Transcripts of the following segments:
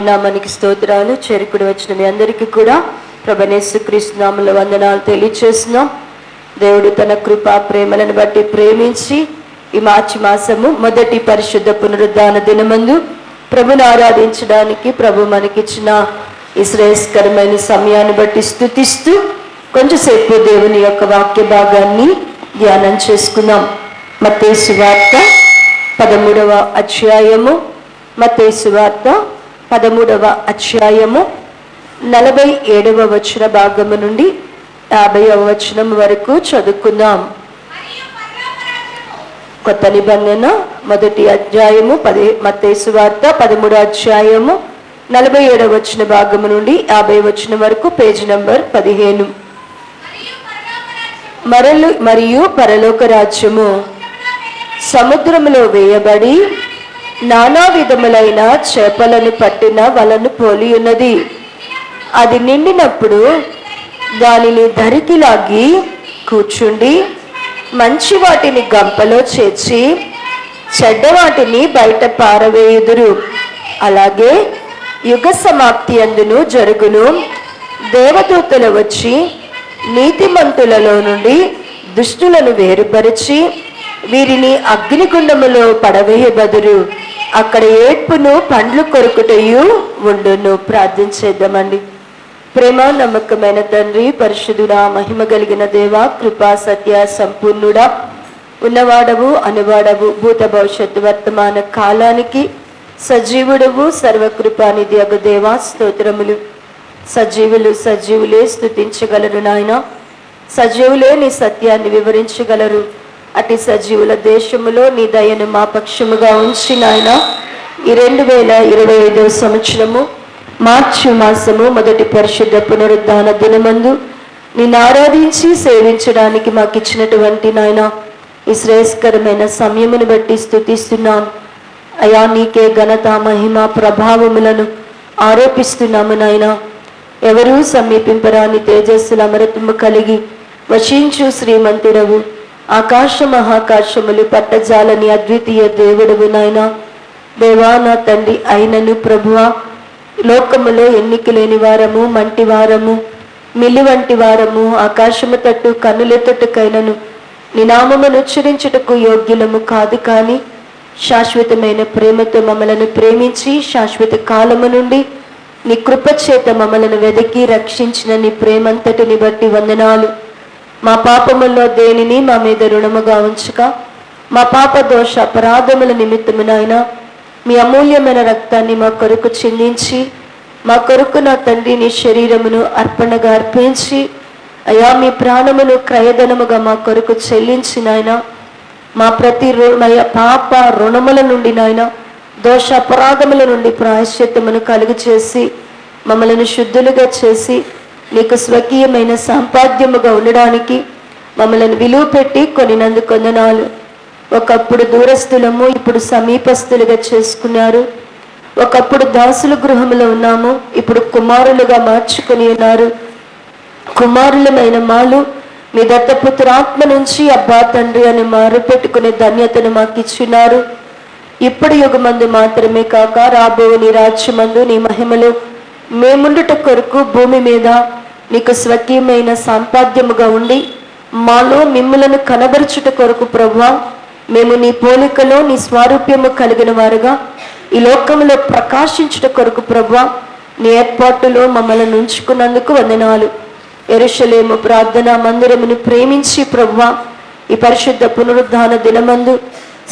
నామానికి స్తోత్రాలు. చేరుకుని వచ్చిన మీ అందరికీ కూడా ప్రభువైన యేసుక్రీస్తు నామములో వందనాలు తెలియజేస్తున్నాం. దేవుడు తన కృపా ప్రేమలను బట్టి ప్రేమించి ఈ మార్చి మాసము మొదటి పరిశుద్ధ పునరుద్ధాన దినమందు ప్రభుని ఆరాధించడానికి ప్రభు మనకిచ్చిన ఈ శ్రేయస్కరమైన సమయాన్ని బట్టి స్తుతిస్తూ కొంచెంసేపు దేవుని యొక్క వాక్య భాగాన్ని ధ్యానం చేసుకుందాం. మత్తయి సువార్త 13వ అధ్యాయము, మత్తయి సువార్త 13వ అధ్యాయము 47వ వచన భాగము నుండి 50వ వచనం వరకు చదువుకుందాం. కొత్త నిబంధన మొదటి అధ్యాయము మత్తయి సువార్త 13వ అధ్యాయము 47వ వచన భాగము నుండి 50వ వచనం వరకు, పేజీ నంబర్ 15. మరియు పరలోక రాజ్యము సముద్రములో వేయబడి నానా విధములైన చేపలను పట్టిన వలను పోలి ఉన్నది. అది నిండినప్పుడు దానిని ధరికి లాగి కూర్చుండి మంచి వాటిని గంపలో చేర్చి చెడ్డ వాటిని బయట పారవేయుదురు. అలాగే యుగ సమాప్తి అందును జరుగును. దేవదూతలు వచ్చి నీతిమంతులలో నుండి దుష్టులను వేరుపరిచి వీరిని అగ్నిగుండములో పడవేయబదురు. అక్కడ ఏడ్పును పండ్లు కొరుకుటయు ఉండును. ప్రార్థించేద్దామండి. ప్రేమ నమ్మకమైన తండ్రి, పరిశుద్ధుడా, మహిమ కలిగిన దేవ, కృపా సత్య సంపూర్ణుడా, ఉన్నవాడవు అనువాడవు, భూత భవిష్యత్తు వర్తమాన కాలానికి సజీవుడవు, సర్వకృపానిధి అగు దేవా స్తోత్రములు. సజీవులే స్తుతించగలరు నాయన, సజీవులే నీ సత్యాన్ని వివరించగలరు. అటు సజీవుల దేశములో నీ దయను మా పక్షముగా ఉంచి నాయన, ఈ 2025వ సంవత్సరము మార్చి మాసము మొదటి పరిశుద్ధ పునరుద్ధాన దినమందు నిన్ను ఆరాధించి సేవించడానికి మాకు ఇచ్చినటువంటి నాయన ఈ శ్రేయస్కరమైన సమయమును బట్టి స్తుతిస్తున్నాను అయా. నీకే ఘనత, మహిమ, ప్రభావములను ఆరోపిస్తున్నాము నాయన. ఎవరూ సమీపింపరాని తేజస్సుల అమరత్వము కలిగి వశించు శ్రీమంతుడవు, ఆకాశ మహాకాశములు పట్టజాలని అద్వితీయ దేవుడవు నాయన. దేవా నా తండ్రి అయినను ప్రభువా, లోకములో ఎన్నిక లేని వారము, మంటి వారము, మిల్లి వంటి వారము, ఆకాశము తట్టు కన్నులెత్తుటకైనను నీ నామమును ఉచ్చరించుటకు యోగ్యులము కాదు. కానీ శాశ్వతమైన ప్రేమతో మమ్మలను ప్రేమించి శాశ్వత కాలము నుండి నీ కృపచేత మమ్మలను వెదకి రక్షించిన నీ ప్రేమంతటిని బట్టి వందనాలు. మా పాపముల్లో దేనిని మా మీద రుణముగా ఉంచక మా పాప దోష అపరాధముల నిమిత్తము నాయన మీ అమూల్యమైన రక్తాన్ని మా కొరకు చిందించి మా కొరకు నా తండ్రి నీ శరీరమును అర్పణగా అర్పించి అయా మీ ప్రాణమును క్రయధనముగా మా కొరకు చెల్లించి నాయన మా ప్రతి పాప రుణముల నుండి నాయన దోష అపరాధముల నుండి ప్రాయశ్చిత్తమును కలుగు చేసి మమ్మలను శుద్ధులుగా చేసి నీకు స్వకీయమైన సంపాద్యముగా ఉండడానికి మమ్మలను విలువ పెట్టి కొనినందుకు వందనాలు. ఒకప్పుడు దూరస్తులము, ఇప్పుడు సమీపస్తులుగా చేసుకున్నారు. ఒకప్పుడు దాసుల గృహంలో ఉన్నాము, ఇప్పుడు కుమారులుగా మార్చుకుని ఉన్నారు. కుమారులమైన మాలు మీ దత్తపుత్రాత్మ నుంచి అబ్బా తండ్రి అని మారు పెట్టుకునే ధన్యతను మాకు ఇచ్చినారు. ఇప్పుడు యుగమందు మాత్రమే కాక రాబో నీ రాజ్యమందు నీ మహిమలో మేముండుట కొరకు భూమి మీద నీకు స్వకీయమైన సంపాద్యముగా ఉండి మాలో మిమ్ములను కనబరుచుట కొరకు ప్రభువా, మేము నీ పోలికలో నీ స్వారూప్యము కలిగిన వారుగా ఈ లోకములో ప్రకాశించుట కొరకు ప్రభువా నీ ఏర్పాటులో మమ్మల్ని ఉంచుకున్నందుకు వందనాలు. యెరూషలేము ప్రార్థనా మందిరమును ప్రేమించి ప్రభువా ఈ పరిశుద్ధ పునరుద్ధాన దినమందు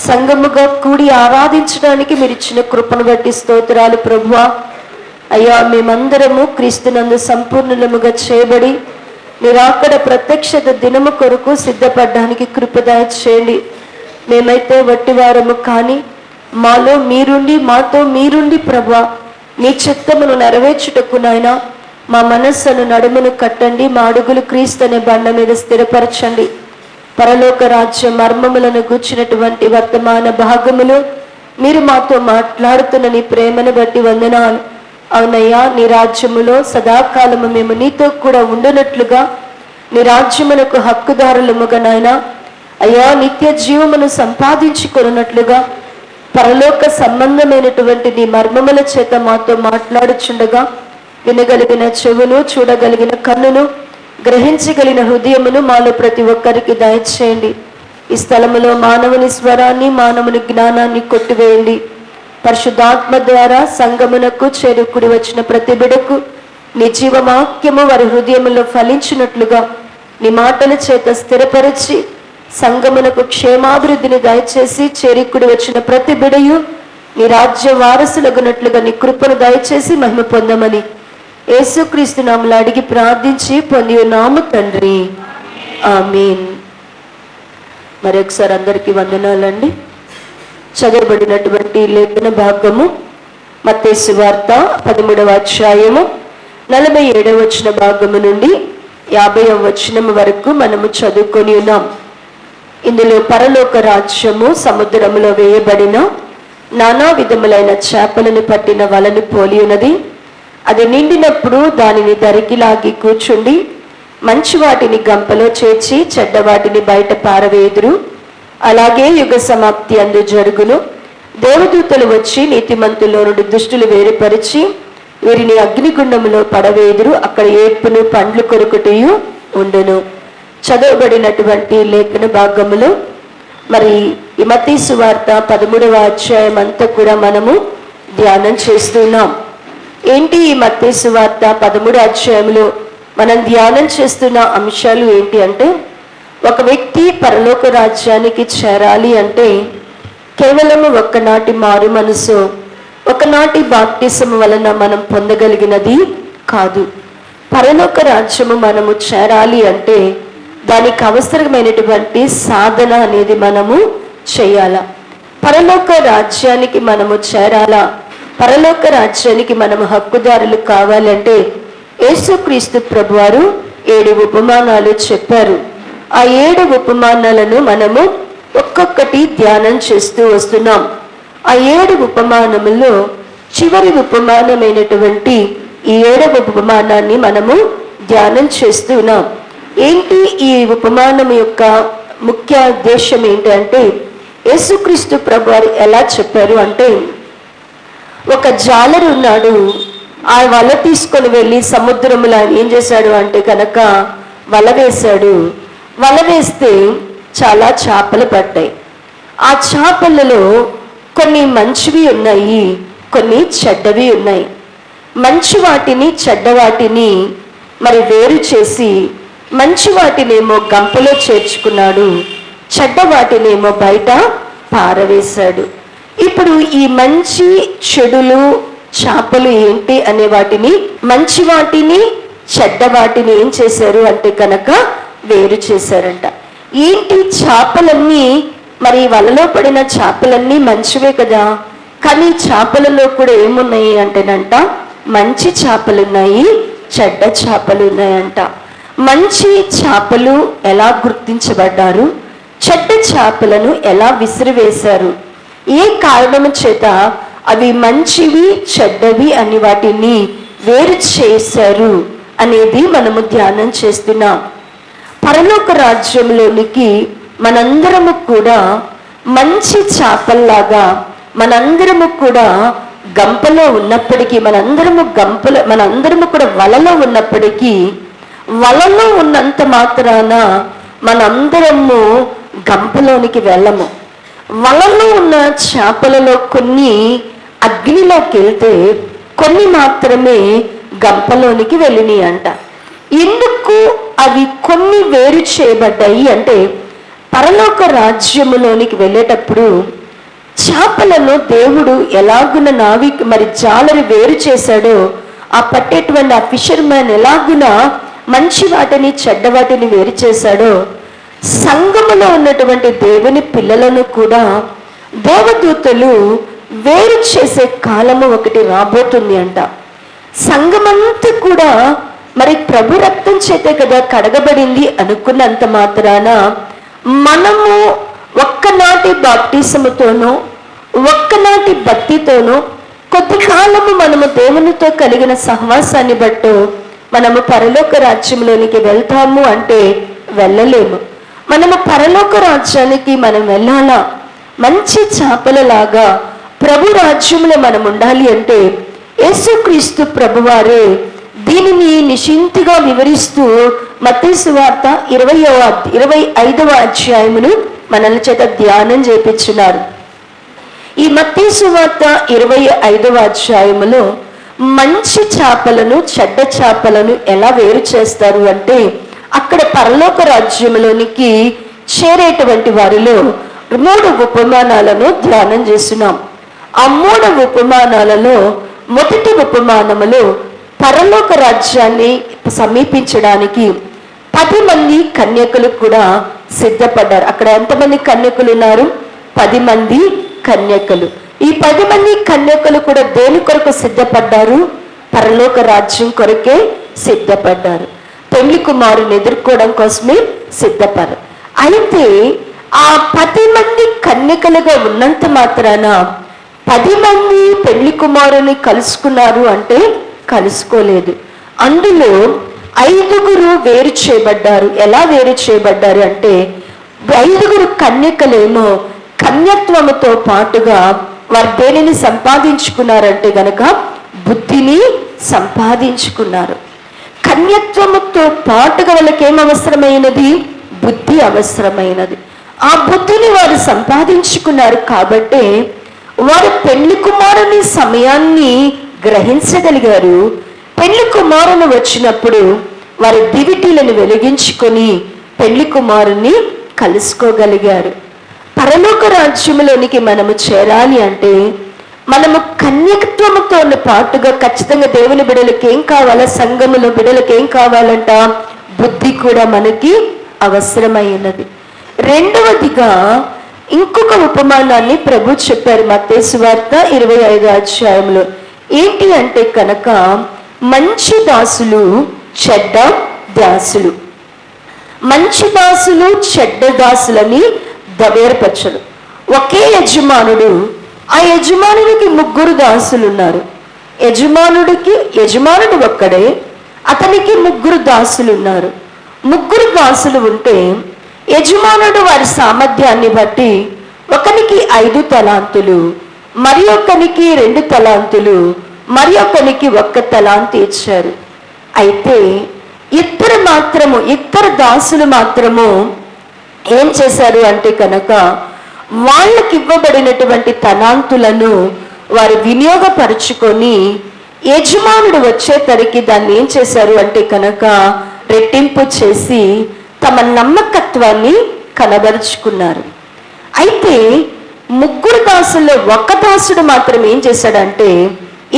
సంఘముగా కూడి ఆరాధించడానికి మీరు ఇచ్చిన కృపను బట్టి స్తోత్రాలు ప్రభువా. అయ్యా, మేమందరము క్రీస్తునందు సంపూర్ణముగా చేయబడి నిరాకడ ప్రత్యక్షత దినము కొరకు సిద్ధపడడానికి కృపదయ చేయండి. మేమైతే వట్టివారము కానీ మాలో మీరుండి మాతో మీరుండి ప్రభువా నీ చిత్తమును నెరవేర్చుటకు నాయన మా మనస్సును నడుమును కట్టండి. మా అడుగులు క్రీస్తు అనే బండ మీద స్థిరపరచండి. పరలోక రాజ్య మర్మములను గూర్చినటువంటి వర్తమాన భాగములు మీరు మాతో మాట్లాడుతున్న నీ ప్రేమను బట్టి వందనాలు. అవునయ్యా, నీ రాజ్యములో సదాకాలము మేము నీతో కూడా ఉండునట్లుగా నీ రాజ్యమునకు హక్కుదారులముగా నాయన అయ్యా నిత్య జీవమును సంపాదించుకొనున్నట్లుగా పరలోక సంబంధమైనటువంటి నీ మర్మముల చేత మాతో మాట్లాడుచుండగా వినగలిగిన చెవును, చూడగలిగిన కన్నును, గ్రహించగలిగిన హృదయమును మాలో ప్రతి ఒక్కరికి దయచేయండి. ఈ స్థలములో మానవుని స్వరాన్ని, మానవుని జ్ఞానాన్ని కొట్టివేయండి. పరిశుద్ధాత్మ ద్వారా సంగమునకు చేరుకుడి వచ్చిన ప్రతి బిడకు నీ జీవవాక్యము వారి హృదయములో ఫలించినట్లుగా నీ మాటల చేత స్థిరపరిచి సంగమునకు క్షేమాభివృద్ధిని దయచేసి చేరికుడి వచ్చిన ప్రతి బిడయు నీ రాజ్య వారసులగునట్లుగా నీ కృపను దయచేసి మహిమ పొందమని యేసుక్రీస్తు నామములో అడిగి ప్రార్థించి పొంది ఉన్నాము తండ్రి, ఆమేన్. మరొకసారి అందరికీ వందనాలండి. చదవబడినటువంటి లేఖన భాగము మత్తయి సువార్త 13వ అధ్యాయము 47వ వచన భాగము నుండి 50వ వచనం వరకు మనము చదువుకొని ఉన్నాం. ఇందులో పరలోక రాజ్యము సముద్రములో వేయబడిన నానా విధములైన చేపలను పట్టిన వలను పోలి ఉన్నది. అది నిండినప్పుడు దానిని దరికి లాగి కూర్చుండి మంచి వాటిని గంపలో చేర్చి చెడ్డ వాటిని బయట పారవేయుదురు. అలాగే యుగ సమాప్తి అందు జరుగును. దేవదూతలు వచ్చి నీతిమంతుల్లో నుండి దుష్టులు వేరుపరిచి వీరిని అగ్నిగుండములో పడవేదురు. అక్కడ ఏడ్పును పండ్లు కొరుకుటయు ఉండును. చదవబడినటువంటి లేఖన భాగములో మరి ఈ మత్తయి సువార్త 13వ అధ్యాయం అంతా కూడా మనము ధ్యానం చేస్తున్నాం. ఏంటి ఈ మత్తయి సువార్త 13వ అధ్యాయంలో మనం ధ్యానం చేస్తున్న అంశాలు ఏంటి అంటే, ఒక వ్యక్తి పరలోక రాజ్యానికి చేరాలి అంటే కేవలము ఒక్కనాటి మారు మనసు, ఒకనాటి బాప్టిసము వలన మనం పొందగలిగినది కాదు. పరలోక రాజ్యము మనము చేరాలి అంటే దానికి అవసరమైనటువంటి సాధన అనేది మనము చేయాలా. పరలోక రాజ్యానికి మనము చేరాలా, పరలోక రాజ్యానికి మనము హక్కుదారులు కావాలంటే యేసుక్రీస్తు ప్రభువారు 7 ఉపమానాలు చెప్పారు. ఆ 7 ఉపమానాలను మనము ఒక్కొక్కటి ధ్యానం చేస్తూ వస్తున్నాం. ఆ 7 ఉపమానముల్లో చివరి ఉపమానమైనటువంటి ఈ 7వ ఉపమానాన్ని మనము ధ్యానం చేస్తున్నాం. ఏంటి ఈ ఉపమానం యొక్క ముఖ్య ఉద్దేశం ఏంటి అంటే, యేసుక్రీస్తు ప్రభువారు ఎలా చెప్పారు అంటే, ఒక జాలరు ఉన్నాడు. ఆ వల తీసుకొని వెళ్ళి సముద్రములో ఏం చేశాడు అంటే కనుక వల వేశాడు. వల వేస్తే చాలా చేపలు పట్టాయి. ఆ చేపలలో కొన్ని మంచివి ఉన్నాయి, కొన్ని చెడ్డవి ఉన్నాయి. మంచి వాటిని చెడ్డ వాటిని మరి వేరు చేసి మంచి వాటినేమో గంపలో చేర్చుకున్నాడు, చెడ్డ వాటినేమో బయట పారవేశాడు. ఇప్పుడు ఈ మంచి చెడులు చేపలు ఏంటి అనే వాటిని, మంచి వాటిని చెడ్డ వాటిని ఏం చేశారు అంటే కనుక వేరు చేశారంట. ఏంటి చేపలన్నీ మరి వలలో పడిన చేపలన్నీ మంచివే కదా, కానీ చేపలలో కూడా ఏమున్నాయి అంటేనంట మంచి చేపలు ఉన్నాయి, చెడ్డ చేపలు ఉన్నాయంట. మంచి చేపలు ఎలా గుర్తించబడ్డారు, చెడ్డ చేపలను ఎలా విసిరివేశారు, ఏ కారణం చేత అవి మంచివి చెడ్డవి అని వాటిని వేరు చేశారు అనేది మనము ధ్యానం చేస్తున్నాం. పరలోక రాజ్యంలోనికి మనందరము కూడా మంచి చేపల్లాగా, మనందరము కూడా గంపలో ఉన్నప్పటికీ, మనందరము కూడా వలలో ఉన్నప్పటికీ, వలలో ఉన్నంత మాత్రాన మనందరము గంపలోనికి వెళ్ళము. వలలో ఉన్న చేపలలో కొన్ని అగ్నిలోకి వెళ్తే కొన్ని మాత్రమే గంపలోనికి వెళ్ళినాయి అంట. ఎందుకు అవి కొన్ని వేరు చేయబడ్డాయి అంటే, పరలోక రాజ్యములోనికి వెళ్ళేటప్పుడు చేపలను దేవుడు ఎలాగున మరి జాలరి వేరు చేశాడో, ఆ పట్టేటువంటి ఆ ఫిషర్మ్యాన్ ఎలాగున మంచి వాటిని చెడ్డ వాటిని వేరు చేశాడో, సంఘములో ఉన్నటువంటి దేవుని పిల్లలను కూడా దేవదూతలు వేరు చేసే కాలము ఒకటి రాబోతుంది అంట. సంఘమంతా కూడా మరి ప్రభు రక్తం చేతే కదా కడగబడింది అనుకున్నంత మాత్రాన మనము ఒక్కనాటి బాప్టిసముతోనూ ఒక్కనాటి భక్తితోనూ కొద్ది కాలము మనము దేవునితో కలిగిన సహవాసాన్ని బట్టు మనము పరలోక రాజ్యంలోనికి వెళ్తాము అంటే వెళ్ళలేము. మనము పరలోక రాజ్యానికి మనం వెళ్ళాలా, మంచి చేపలలాగా ప్రభు రాజ్యంలో మనం ఉండాలి అంటే యేసుక్రీస్తు ప్రభువారే దీనిని నిశింతిగా వివరిస్తూ మత్తయి సువార్త 25వ అధ్యాయమును మనల చేత ధ్యానం చేపించున్నారు. ఈ మత్తయి సువార్త 25వ అధ్యాయములో మంచి చేపలను చెడ్డ చేపలను ఎలా వేరు చేస్తారు అంటే, అక్కడ పరలోక రాజ్యంలోనికి చేరేటువంటి వారిలో 3 ఉపమానాలను ధ్యానం చేస్తున్నాం. ఆ 3 ఉపమానాలలో మొదటి ఉపమానములో పరలోక రాజ్యాన్ని సమీపించడానికి 10 మంది కన్యకులు కూడా సిద్ధపడ్డారు. అక్కడ ఎంతమంది కన్యకులు ఉన్నారు? 10 మంది కన్యకులు. ఈ 10 మంది కన్యకులు కూడా దేని కొరకు సిద్ధపడ్డారు? పరలోక రాజ్యం కొరకే సిద్ధపడ్డారు. పెళ్లి కుమారుని ఎదుర్కోవడం కోసమే సిద్ధపడ్డారు. అయితే ఆ 10 మంది కన్యకలుగా ఉన్నంత మాత్రాన 10 మంది పెళ్లి కుమారుని కలుసుకున్నారు అంటే కలుసుకోలేదు. అందులో 5 వేరు చేయబడ్డారు. ఎలా వేరు చేయబడ్డారు అంటే, 5 కన్యకలేమో కన్యత్వముతో పాటుగా వారు దేనిని సంపాదించుకున్నారంటే గనక బుద్ధిని సంపాదించుకున్నారు. కన్యత్వముతో పాటుగా వాళ్ళకి ఏం అవసరమైనది? బుద్ధి అవసరమైనది. ఆ బుద్ధిని వారు సంపాదించుకున్నారు కాబట్టి వారు పెళ్లి కుమారుని సమయాన్ని గ్రహించగలిగారు. పెళ్లి కుమారుని వచ్చినప్పుడు వారి దివిటీలను వెలిగించుకొని పెళ్లి కుమారుని కలుసుకోగలిగారు. పరలోక రాజ్యంలోనికి మనము చేరాలి అంటే మనము కన్యకత్వముతో పాటుగా ఖచ్చితంగా దేవుని బిడ్డలకి ఏం కావాలా? సంఘములో బిడ్డలకి ఏం కావాలంట? బుద్ధి కూడా మనకి అవసరమైనది. రెండవదిగా ఇంకొక ఉపమానాన్ని ప్రభు చెప్పారు మత్తయి సువార్త 25వ అధ్యాయంలో. ఏంటి అంటే కనుక, మంచి దాసులు చెడ్డ దాసులు. మంచి దాసులు చెడ్డ దాసులని వేరుపరచరు. ఒకే యజమానుడు, ఆ యజమానుడికి 3 దాసులు ఉన్నారు. యజమానుడు ఒక్కడే, అతనికి 3 దాసులు ఉన్నారు. 3 దాసులు ఉంటే యజమానుడు వారి సామర్థ్యాన్ని బట్టి ఒకనికి 5 తలాంతులు, మరి ఒకనికి 2 తలాంతులు, మరి ఒకనికి 1 తలాంతు ఇచ్చారు. అయితే ఇద్దరు దాసులు మాత్రము ఏం చేశారు అంటే కనుక, వాళ్ళకి ఇవ్వబడినటువంటి తలాంతులను వారు వినియోగపరుచుకొని యజమానుడు వచ్చేసరికి దాన్ని ఏం చేశారు అంటే కనుక రెట్టింపు చేసి తమ నమ్మకత్వాన్ని కనబరుచుకున్నారు. అయితే 3 దాసుల్లో 1 దాసుడు మాత్రం ఏం చేశాడంటే,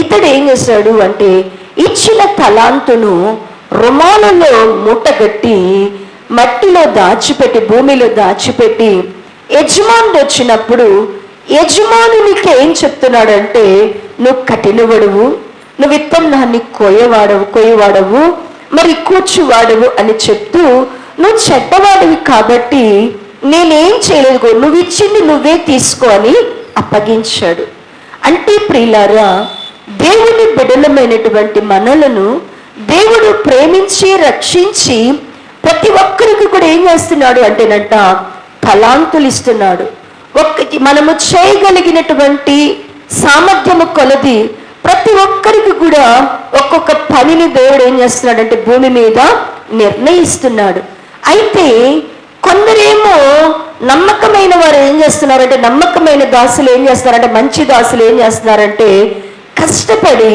ఇతడు ఏం చేశాడు అంటే ఇచ్చిన తలాంతును రుమాలలో మూటగట్టి మట్టిలో దాచిపెట్టి, భూమిలో దాచిపెట్టి యజమానుడు వచ్చినప్పుడు యజమానునికి ఏం చెప్తున్నాడంటే, నువ్వు కఠినవడువు, నువ్వు విత్తనాన్ని కోయవాడవు, మరి కూర్చువాడవు అని చెప్తూ, నువ్వు చెడ్డవాడివి కాబట్టి నేనేం చేయలేదు, నువ్వు ఇచ్చింది నువ్వే తీసుకో అని అప్పగించాడు. అంటే ప్రియులారా, దేవుని బిడ్డలమైనటువంటి మనలను దేవుడు ప్రేమించి రక్షించి ప్రతి ఒక్కరికి కూడా ఏం చేస్తున్నాడు అంటేనంట తలాంతులు ఇస్తున్నాడు. మనము చేయగలిగినటువంటి సామర్థ్యము కొలది ప్రతి ఒక్కరికి కూడా ఒక్కొక్క పనిని దేవుడు ఏం చేస్తున్నాడు అంటే భూమి మీద నిర్ణయిస్తున్నాడు. అయితే కొందరేమో నమ్మకమైన వారు ఏం చేస్తున్నారంటే, నమ్మకమైన దాసులు ఏం చేస్తున్నారంటే, మంచి దాసులు ఏం చేస్తున్నారంటే కష్టపడి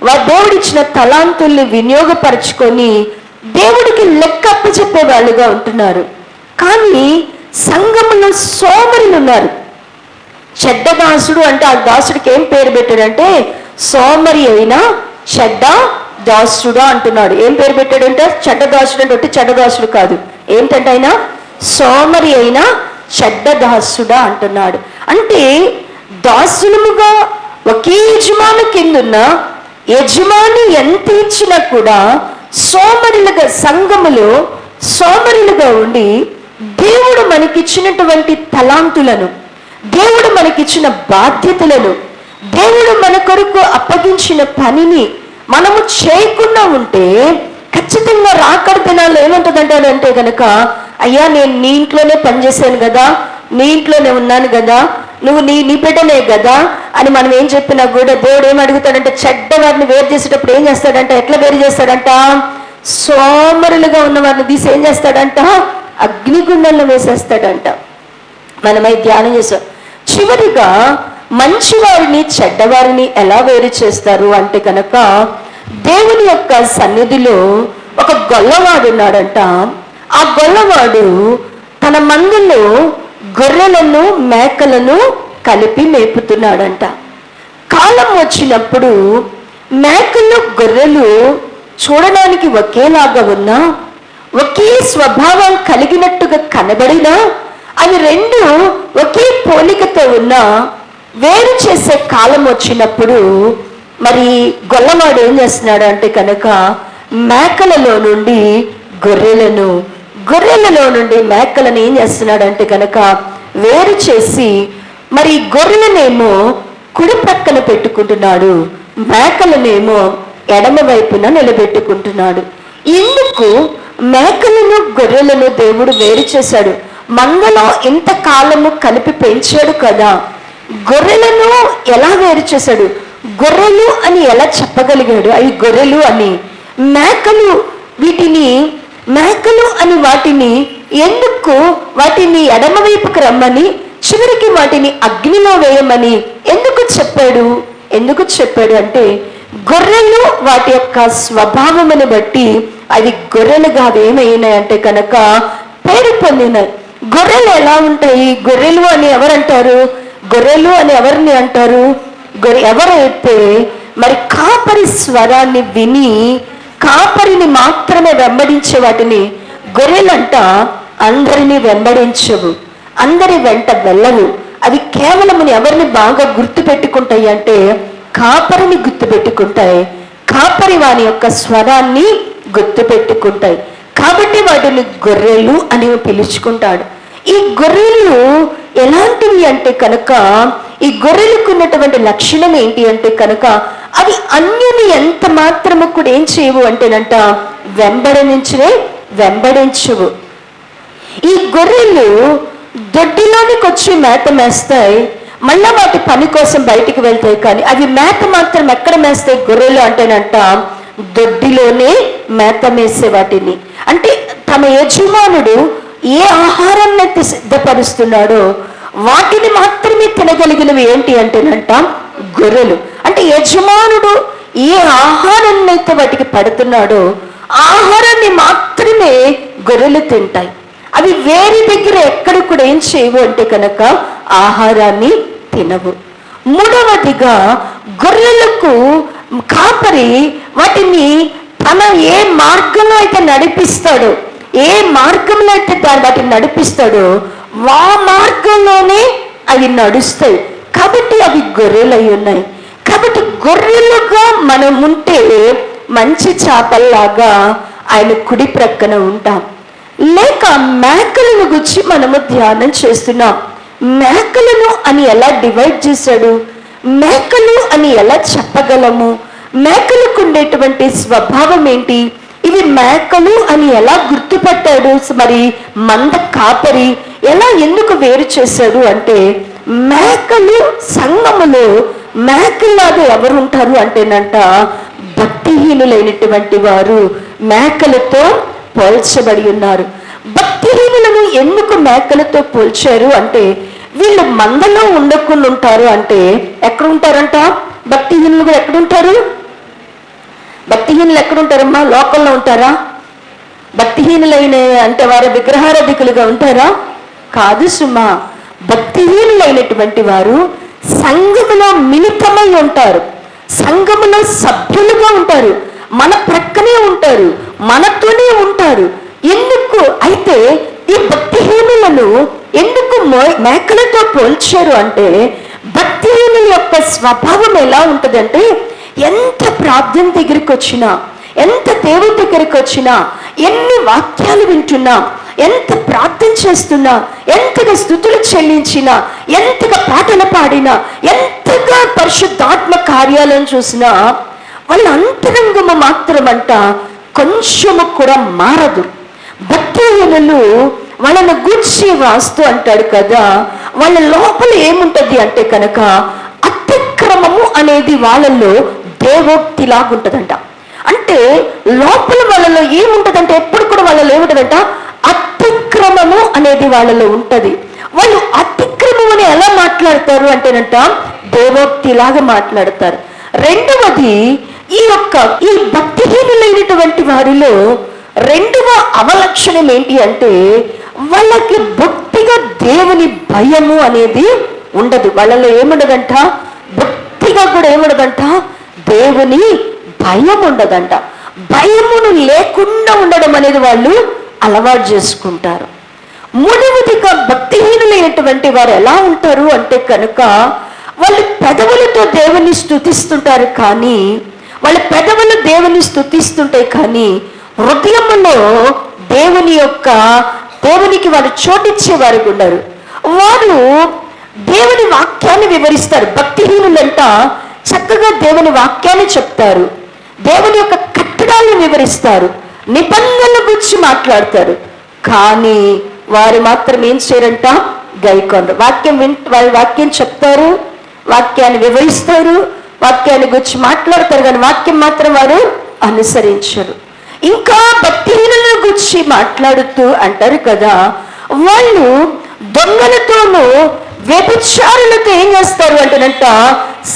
వారు దేవుడిచ్చిన తలాంతుల్ని వినియోగపరచుకొని దేవుడికి లెక్క అప్పచెప్పే వాళ్ళుగా ఉంటున్నారు. కానీ సంఘములో సోమరులు ఉన్నారు. చెడ్డ దాసుడు అంటే ఆ దాసుడికి ఏం పేరు పెట్టాడంటే సోమరి అయినా చెడ్డ దాసుడా అంటున్నాడు. ఏం పేరు పెట్టాడంటే చెడ్డ దాసుడు అంటే చెడ్డ దాసుడు కాదు, ఏంటంటే ఆయన సోమరి అయినా చెడ్డ దాసుడా అంటున్నాడు. అంటే దాసులముగా ఒకే యజమాని కిందున్న యజమాని ఎంత ఇచ్చినా కూడా సోమరులుగా, సంఘములో సోమరులుగా ఉండి దేవుడు మనకిచ్చినటువంటి తలాంతులను, దేవుడు మనకిచ్చిన బాధ్యతలను, దేవుడు మన కొరకు అప్పగించిన పనిని మనము చేయకుండా ఉంటే ఖచ్చితంగా రాకడ దినాల్లో ఏముంటుందంటే కనుక, అయ్యా నేను నీ ఇంట్లోనే పనిచేశాను కదా, నీ ఇంట్లోనే ఉన్నాను కదా, నువ్వు నీ బిడ్డనే కదా అని మనం ఏం చెప్పినా కూడా దేవుడు ఏం అడుగుతాడంటే, చెడ్డవారిని వేరు చేసేటప్పుడు ఏం చేస్తాడంట, ఎట్లా వేరు చేస్తాడంట, సోమరులుగా ఉన్న వారిని తీసి ఏం చేస్తాడంట, అగ్నిగుండంలో వేసేస్తాడంట. మనమై ధ్యానం చేసాం. చివరిగా మంచివారిని చెడ్డవారిని ఎలా వేరు చేస్తారు అంటే కనుక, దేవుని యొక్క సన్నిధిలో ఒక గొల్లవాడు ఉన్నాడంట. ఆ గొల్లవాడు తన మందలో గొర్రెలను మేకలను కలిపి మేపుతున్నాడంట. కాలం వచ్చినప్పుడు మేకలు గొర్రెలు చూడడానికి ఒకేలాగా ఉన్నా, ఒకే స్వభావం కలిగినట్టుగా కనబడినా, అవి రెండు ఒకే పోలికతో ఉన్నా, వేరు చేసే కాలం వచ్చినప్పుడు మరి గొల్లవాడు ఏం చేస్తున్నాడు అంటే కనుక, మేకలలో నుండి గొర్రెలను, గొర్రెలలో నుండి మేకలను ఏం చేస్తున్నాడు అంటే కనుక వేరు చేసి, మరి గొర్రెలనేమో కుడి పక్కన పెట్టుకుంటున్నాడు, మేకలనేమో ఎడమ వైపున నిలబెట్టుకుంటున్నాడు. ఎందుకు మేకలను గొర్రెలను దేవుడు వేరు చేశాడు? మందలో ఇంతకాలము కలిపి పెంచాడు కదా, గొర్రెలను ఎలా వేరు చేశాడు? గొర్రెలు అని ఎలా చెప్పగలిగాడు అవి గొర్రెలు అని? మేకలు అని వాటిని ఎందుకు వాటిని ఎడమవైపుకు రమ్మని, చివరికి వాటిని అగ్నిలో వేయమని ఎందుకు చెప్పాడు అంటే, గొర్రెలు వాటి యొక్క స్వభావమును బట్టి అవి గొర్రెలుగా ఏమైనాయంటే కనుక పేరు పొందినాయి. గొర్రెలు ఎలా ఉంటాయి? గొర్రెలు అని ఎవరంటారు? గొర్రెలు అని ఎవరిని అంటారు? ఎవరైతే మరి కాపరి స్వరాన్ని విని కాపరిని మాత్రమే వెంబడించే వాటిని గొర్రెలంట. అందరినీ వెంబడించవు, అందరి వెంట వెళ్ళవు. అవి కేవలముని ఎవరిని బాగా గుర్తు పెట్టుకుంటాయి అంటే కాపరిని గుర్తు పెట్టుకుంటాయి, కాపరి వాని యొక్క స్వరాన్ని గుర్తు పెట్టుకుంటాయి. కాబట్టి వాటిని గొర్రెలు అని పిలుచుకుంటాడు. ఈ గొర్రెలు ఎలాంటివి అంటే కనుక, ఈ గొర్రెలకు ఉన్నటువంటి లక్షణం ఏంటి అంటే కనుక, అవి అన్యుని ఎంత మాత్రము కూడా ఏం చేయవు అంటేనంట, వెంబడించవు. ఈ గొర్రెలు దొడ్డిలోనికి వచ్చి మేత మేస్తాయి, మళ్ళా వాటి పని కోసం బయటికి వెళ్తాయి. కానీ అవి మేత మాత్రం ఎక్కడ మేస్తాయి? గొర్రెలు అంటేనంట దొడ్డిలోనే మేత మేసే వాటిని. అంటే తమ యజమానుడు ఏ ఆహారాన్ని అయితే సిద్ధపరుస్తున్నాడో వాటిని మాత్రమే తినగలిగినవి ఏంటి అంటేనంట గొర్రెలు. అంటే యజమానుడు ఏ ఆహారాన్ని అయితే వాటికి పడుతున్నాడో ఆహారాన్ని మాత్రమే గొర్రెలు తింటాయి. అవి వేరే దగ్గర ఎక్కడ కూడా ఏం చేయవు అంటే కనుక ఆహారాన్ని తినవు. మూడవదిగా గొర్రెలకు కాపరి వాటిని తన ఏ మార్గంలో అయితే నడిపిస్తాడో, ఏ మార్గంలో అయితే వాటిని నడిపిస్తాడో ఆ మార్గంలోనే అవి నడుస్తాయి. కాబట్టి అవి గొర్రెలు అయి ఉన్నాయి. కాబట్టి గొర్రెలుగా మనం ఉంటే మంచి చేపల్లాగా ఆయన కుడి ప్రక్కన ఉంటాం. లేక మేకలను గురించి మనము ధ్యానం చేస్తున్నాం. మేకలను అని ఎలా డివైడ్ చేశాడు? మేకలు అని ఎలా చెప్పగలము? మేకలకు ఉండేటువంటి స్వభావం ఏంటి? ఇవి మేకలు అని ఎలా గుర్తుపట్టాడు? మరి మంద కాపరి ఎలా ఎందుకు వేరు చేశాడు అంటే, మేకలు సంఘములో మేకల్లాగా ఎవరు ఉంటారు అంటేనంట భక్తిహీనులైనటువంటి వారు మేకలతో పోల్చబడి ఉన్నారు. భక్తిహీనులను ఎందుకు మేకలతో పోల్చారు అంటే, వీళ్ళు మందలో ఉండకుండా ఉంటారు. అంటే ఎక్కడ ఉంటారంట? భక్తిహీనులు కూడా ఎక్కడుంటారు? భక్తిహీనులు ఎక్కడుంటారమ్మా? లోకల్లో ఉంటారా? భక్తిహీనులైన అంటే వారు విగ్రహారాధికులుగా ఉంటారా? కాదు సుమా. భక్తిహీనులైనటువంటి వారు సంఘములో మిళితమై ఉంటారు, సంఘములో సభ్యులుగా ఉంటారు, మన ప్రక్కనే ఉంటారు, మనతోనే ఉంటారు. ఎందుకు అయితే ఈ భక్తిహీనులను ఎందుకు మేకలతో పోల్చారు అంటే, భక్తిహీనుల యొక్క స్వభావం ఎలా ఉంటుందంటే, ఎంత ప్రార్థన దగ్గరికి వచ్చినా, ఎంత దేవుడి దగ్గరికి వచ్చినా, ఎన్ని వాక్యాలు వింటున్నా, ఎంత ప్రార్థన చేస్తున్నా, ఎంతగా స్తుతులు చెల్లించినా, ఎంతగా పాటలు పాడినా, ఎంతగా పరిశుద్ధాత్మ కార్యాలను చూసినా, వాళ్ళ అంతరంగము మాత్రమంట కొంచెము కూడా మారదు. భక్తిహీనులు వాళ్ళని గూర్చి రాస్తూ అంటాడు కదా, వాళ్ళ లోపల ఏముంటది అంటే కనుక అతిక్రమము అనేది వాళ్ళలో దేవోక్తి లాగుంటదంట. అంటే లోపల వాళ్ళలో ఏముంటదంటే ఎప్పుడు కూడా వాళ్ళలో ఏముంటదంట, అతిక్రమము అనేది వాళ్ళలో ఉంటది. వాళ్ళు అతిక్రమం అని ఎలా మాట్లాడతారు అంటేనంట దేవోక్తి లాగా మాట్లాడతారు. రెండవది, ఈ భక్తిహీనులైనటువంటి వారిలో రెండవ అవలక్షణం ఏంటి అంటే వాళ్ళకి భక్తిగా దేవుని భయము అనేది ఉండదు. వాళ్ళలో ఏముండదంట, భక్తిగా కూడా ఏముండదంట, దేవుని భయం ఉండదంట. భయమును లేకుండా ఉండడం అనేది వాళ్ళు అలవాటు చేసుకుంటారు. మూడవదిగా భక్తిహీనులైనటువంటి వారు ఎలా ఉంటారు అంటే కనుక వాళ్ళు పెదవులతో దేవుని స్తుతిస్తుంటారు, కానీ వాళ్ళ పెదవులు దేవుని స్తుతిస్తుంటాయి, కానీ హృదయములో దేవునికి వారు చోటిచ్చే వారికి ఉండరు. వారు దేవుని వాక్యాన్ని వివరిస్తారు. భక్తిహీనులంట చక్కగా దేవుని వాక్యాన్ని చెప్తారు, దేవుని యొక్క కట్టడాలను వివరిస్తారు, నిబంధనల గురించి మాట్లాడతారు, కానీ వారు మాత్రం ఏం చేయరంట, గైకొనరు. వారి వాక్యం చెప్తారు, వాక్యాన్ని వివరిస్తారు, వాక్యాన్ని గురించి మాట్లాడతారు, కానీ వాక్యం మాత్రం వారు అనుసరించరు. ఇంకా భక్తిహీనుల గురించి మాట్లాడుతూ అంటారు కదా, వాళ్ళు దొంగలతోనూ వ్యభిచారులతో ఏం చేస్తారు అంటేనంట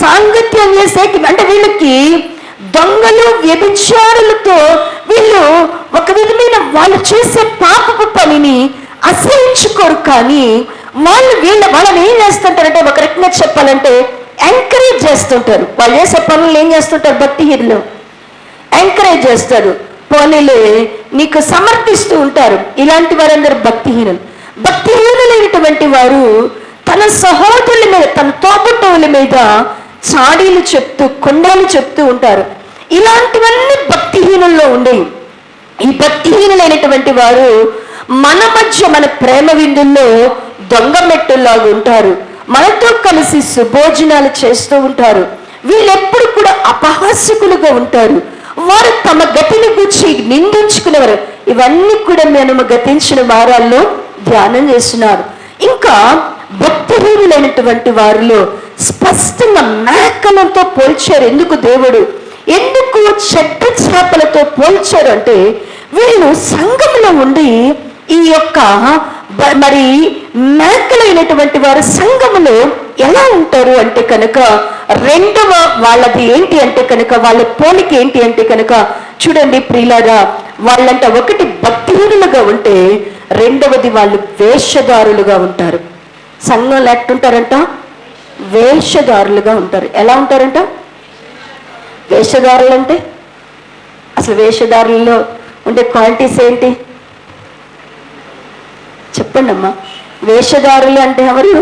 సాంగత్యం చేసే, అంటే వీళ్ళకి దొంగలు వ్యభిచారులతో వీళ్ళు ఒక విధమైన వాళ్ళు చేసే పాపపు పనిని అసహించుకోరు, కానీ వాళ్ళని ఏం చేస్తుంటారంటే ఒక రకంగా చెప్పాలంటే ఎంకరేజ్ చేస్తుంటారు. వాళ్ళు చేసే పనులు ఏం చేస్తుంటారు, భక్తిహీనులు ఎంకరేజ్ చేస్తారు, పోనీలే నీకు సమర్థిస్తూ ఉంటారు. ఇలాంటి వారందరూ భక్తిహీనులు. భక్తిహీనులైనటువంటి వారు తన సహోదరుల మీద, తన తోబుట్టువుల మీద చాడీలు చెప్తూ, కొండాలు చెప్తూ ఉంటారు. ఇలాంటివన్నీ భక్తిహీనుల్లో ఉండేవి. ఈ భక్తిహీనులైనటువంటి వారు మన మధ్య, మన ప్రేమ విందుల్లో దొంగ మెట్టుల్లాగా ఉంటారు. మనతో కలిసి సుభోజనాలు చేస్తూ ఉంటారు. వీళ్ళెప్పుడు కూడా అపహాస్యకులుగా ఉంటారు. వారు తమ గతిని గురించి నిందించుకునేవారు. ఇవన్నీ కూడా మేము గతించిన వారాల్లో ధ్యానం చేస్తున్నారు. ఇంకా భక్తిహీనులైనటువంటి వారిలో స్పష్టంగా మేకలతో పోల్చారు. ఎందుకు చెడ్డ చేపలతో పోల్చారు అంటే వీళ్ళు సంఘంలో ఉండి ఈ యొక్క మరి మేకలైనటువంటి వారు సంఘములో ఎలా ఉంటారు అంటే కనుక రెండవ వాళ్ళది ఏంటి అంటే కనుక వాళ్ళ పోలిక ఏంటి అంటే కనుక చూడండి ప్రియులారా, వాళ్ళంట ఒకటి భక్తిహీనులుగా ఉంటే రెండవది వాళ్ళు వేషధారులుగా ఉంటారు. సంఘంలో ఎట్టుంటారంట, వేషధారులుగా ఉంటారు. ఎలా ఉంటారంట, వేషధారులు అంటే అసలు వేషధారులలో ఉండే క్వాలిటీస్ ఏంటి చెప్పండి అమ్మా. వేషధారులు అంటే ఎవరు,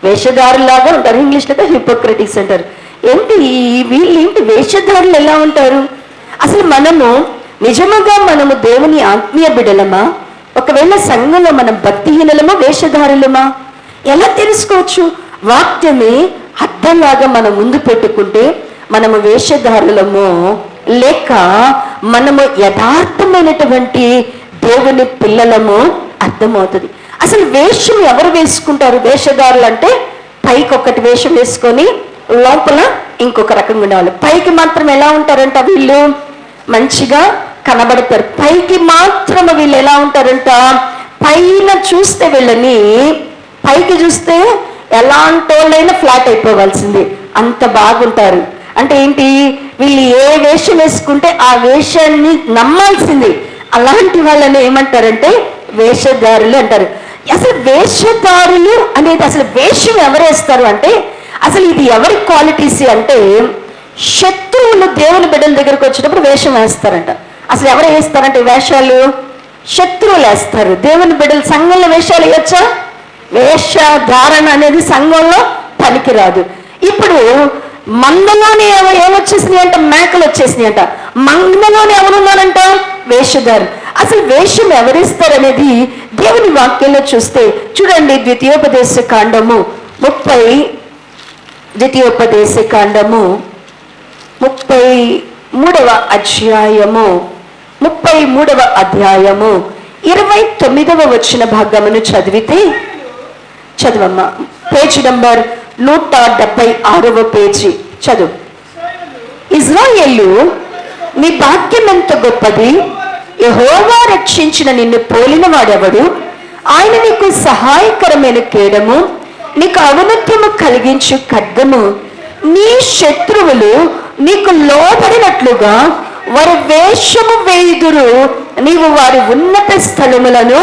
వేషధారులాగా ఉంటారు. ఇంగ్లీష్లో హిపోక్రటిక్స్ అంటారు. వీళ్ళు ఏంటి వేషధారులు ఎలా ఉంటారు? అసలు నిజముగా మనము దేవుని ఆత్మీయ బిడ్డలమా, ఒకవేళ సంఘంలో మనం భక్తిహీనులమా వేషధారులమా ఎలా తెలుసుకోవచ్చు? వాక్యమే అర్థంలాగా మనం ముందు పెట్టుకుంటే మనము వేషధారులమో లేక మనము యథార్థమైనటువంటి దేవుని పిల్లలమో అర్థమవుతుంది. అసలు వేషం ఎవరు వేసుకుంటారు? వేషధారులు అంటే పైకి ఒకటి వేషం వేసుకొని లోపల ఇంకొక రకంగా ఉండేవాళ్ళు. పైకి మాత్రం ఎలా ఉంటారంట, వీళ్ళు మంచిగా కనబడతారు. పైకి మాత్రం వీళ్ళు ఎలా ఉంటారంట, పైన చూస్తే వీళ్ళని పైకి చూస్తే ఎలాంటి వాళ్ళైనా ఫ్లాట్ అయిపోవాల్సింది, అంత బాగుంటారు. అంటే ఏంటి, వీళ్ళు ఏ వేషం వేసుకుంటే ఆ వేషాన్ని నమ్మాల్సింది. అలాంటి వాళ్ళని ఏమంటారంటే వేషధారులు అంటారు. అసలు వేషధారులు అనేది అసలు వేషం ఎవరేస్తారు అంటే అసలు ఇది ఎవరి క్వాలిటీస్ అంటే శత్రువులు దేవుని బిడ్డల దగ్గరకు వచ్చేటప్పుడు వేషం వేస్తారంట. అసలు ఎవరు వేస్తారంటే వేషాలు శత్రువులు వేస్తారు. దేవుని బిడ్డలు సంఘంలో వేషాలు వేయచ్చా? వేషధారణ అనేది సంఘంలో పనికిరాదు. ఇప్పుడు మందలోనే ఏమొచ్చేసినాయి అంట, మేకలు వచ్చేసినాయి అంట. మందలోనే ఎవరున్నారంట, వేషధారు. అసలు వేషం ఎవరిస్తారు అనేది దేవుని వాక్యంలో చూస్తే చూడండి, ద్వితీయోపదేశ కాండము 33వ అధ్యాయము 29వ వచన భాగమును చదివితే, చదవమ్మా. పేజీ నంబర్ 176వ పేజీ చదువు. ఇజ్రాయేలు, నీ భాగ్యం ఎంత గొప్పది! యెహోవా రక్షించిన నిన్ను పోలిన వాడెవడు? ఆయన నీకు సహాయకరమైన కేడము, నీకు ఔన్నత్యము కలిగించు ఖడ్గము. నీ శత్రువులు నీకు లోబడినట్లుగా వారి వేషము వేయుదురు, నీవు వారి ఉన్నత స్థలములను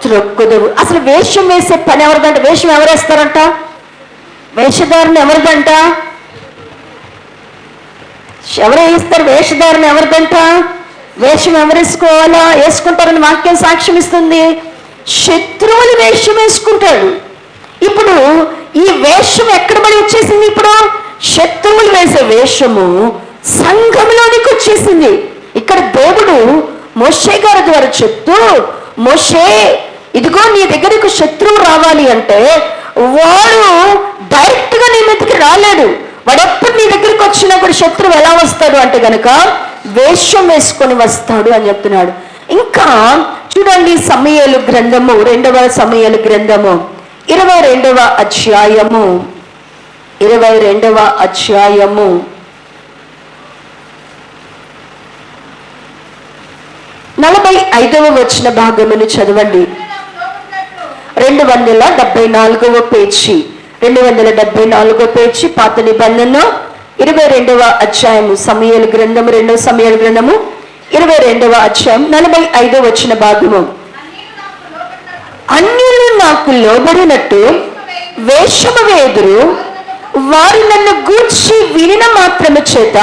త్రొక్కుదువు. అసలు వేషం వేసే పని ఎవరిదంట? వేషం ఎవరేస్తారంట? వేషధారణ ఎవరిదంట? ఎవరు వేస్తారు వేషధారణ? ఎవరిదంట? వేషం ఎవరేసుకోవాలా? వేసుకుంటారని వాక్యం సాక్ష్యం ఇస్తుంది. శత్రువులు వేషం వేసుకుంటాడు. ఇప్పుడు ఈ వేషం ఎక్కడ పడి వచ్చేసింది? ఇప్పుడు శత్రువులు వేసే వేషము సంఘంలోనికి వచ్చేసింది. ఇక్కడ దేవుడు మోషే గారి ద్వారా చెప్తూ, మోషే, ఇదిగో నీ దగ్గరకు శత్రువు రావాలి అంటే వాడు డైరెక్ట్ గా నీ మీదకి రాలేడు. వాడు ఎప్పుడు నీ దగ్గరికి వచ్చినప్పుడు శత్రువు ఎలా వస్తాడు అంటే గనక వేషం వేసుకొని వస్తాడు అని చెప్తున్నాడు. ఇంకా చూడండి, సమూయేలు గ్రంథము, 2వ సమూయేలు గ్రంథము 22వ అధ్యాయము 45వ వచన భాగమును చదవండి. 274వ పేజీ, 274వ పేజీ, పాత నిబంధన 22వ అధ్యాయము, సమూయేలు గ్రంథము, 2వ సమూయేలు గ్రంథము 22వ అధ్యాయం 45వ వచన భాగము. అన్యులు నాకు లోబడినట్టు వేషము వేయుదురు, వారు నన్ను గూర్చి వినిన మాత్రము చేత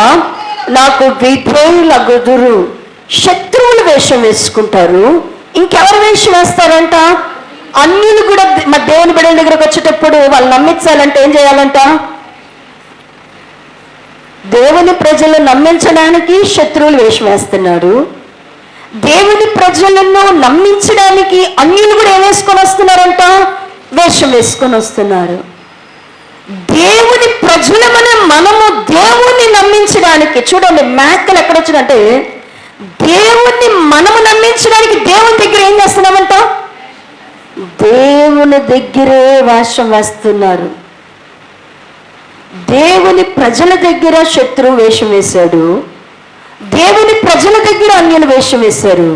నాకు విధేయులగుదురు. శత్రువులు వేషం వేసుకుంటారు. ఇంకెవరు వేషం వేస్తారంట? అన్యులు కూడా మా దేవుని బిడ్డల దగ్గరకు వచ్చేటప్పుడు వాళ్ళు నమ్మించాలంటే ఏం చేయాలంట? దేవుని ప్రజలను నమ్మించడానికి శత్రువులు వేషం వేస్తున్నాడు. దేవుని ప్రజలను నమ్మించడానికి అన్యులు కూడా ఏం వేసుకొని వస్తున్నారంట? వేషం వేసుకొని వస్తున్నారు. దేవుని ప్రజలమనే మనము దేవుణ్ణి నమ్మించడానికి, చూడండి మేకలు ఎక్కడ వచ్చిందంటే, దేవుణ్ణి మనము నమ్మించడానికి దేవుని దగ్గర ఏం చేస్తున్నామంట? దేవుని దగ్గరే వేషం వేస్తున్నారు. దేవుని ప్రజల దగ్గర శత్రువు వేషం వేశాడు, దేవుని ప్రజల దగ్గర అన్యులు వేషం వేశారు.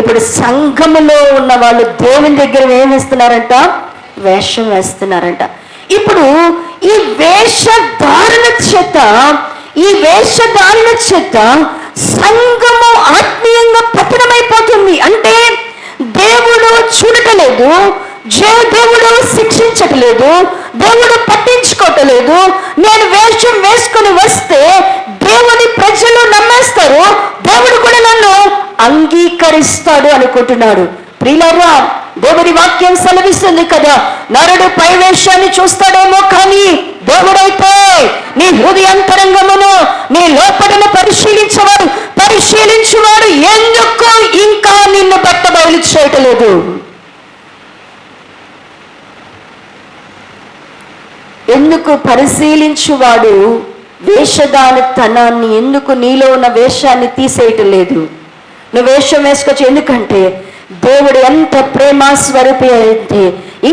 ఇప్పుడు సంఘములో ఉన్న వాళ్ళు దేవుని దగ్గర ఏం వేస్తున్నారంట? వేషం వేస్తున్నారంట. ఇప్పుడు ఈ వేషధారణ చేత సంఘము ఆత్మీయంగా పతనమైపోతుంది. అంటే దేవుడు చూడటలేదు, దేవుడు శిక్షించట్లేదు, దేవుడు పట్టించుకోవట్లేదు. నేను వేషం వేసుకొని వస్తే దేవుని ప్రజలు నమ్మేస్తారు, దేవుడు కూడా నన్ను అంగీకరిస్తాడు అనుకుంటున్నాడు. ప్రియులారా, దేవుడి వాక్యం సెలవిస్తుంది కదా, నరుడు పై వేషాన్ని చూస్తాడేమో కానీ దేవుడైతే నీ హృదయాంతరంగమును, నీ లోపలను పరిశీలించువాడు ఎందుకు ఇంకా నిన్ను బట్టబయలు చేయటలేదు? ఎందుకు పరిశీలించువాడు వేషధారతనాన్ని, ఎందుకు నీలో ఉన్న వేషాన్ని తీసేయటం లేదు? నువ్వు వేషం వేసుకోవచ్చు. ఎందుకంటే దేవుడు ఎంత ప్రేమ స్వరూపి అయితే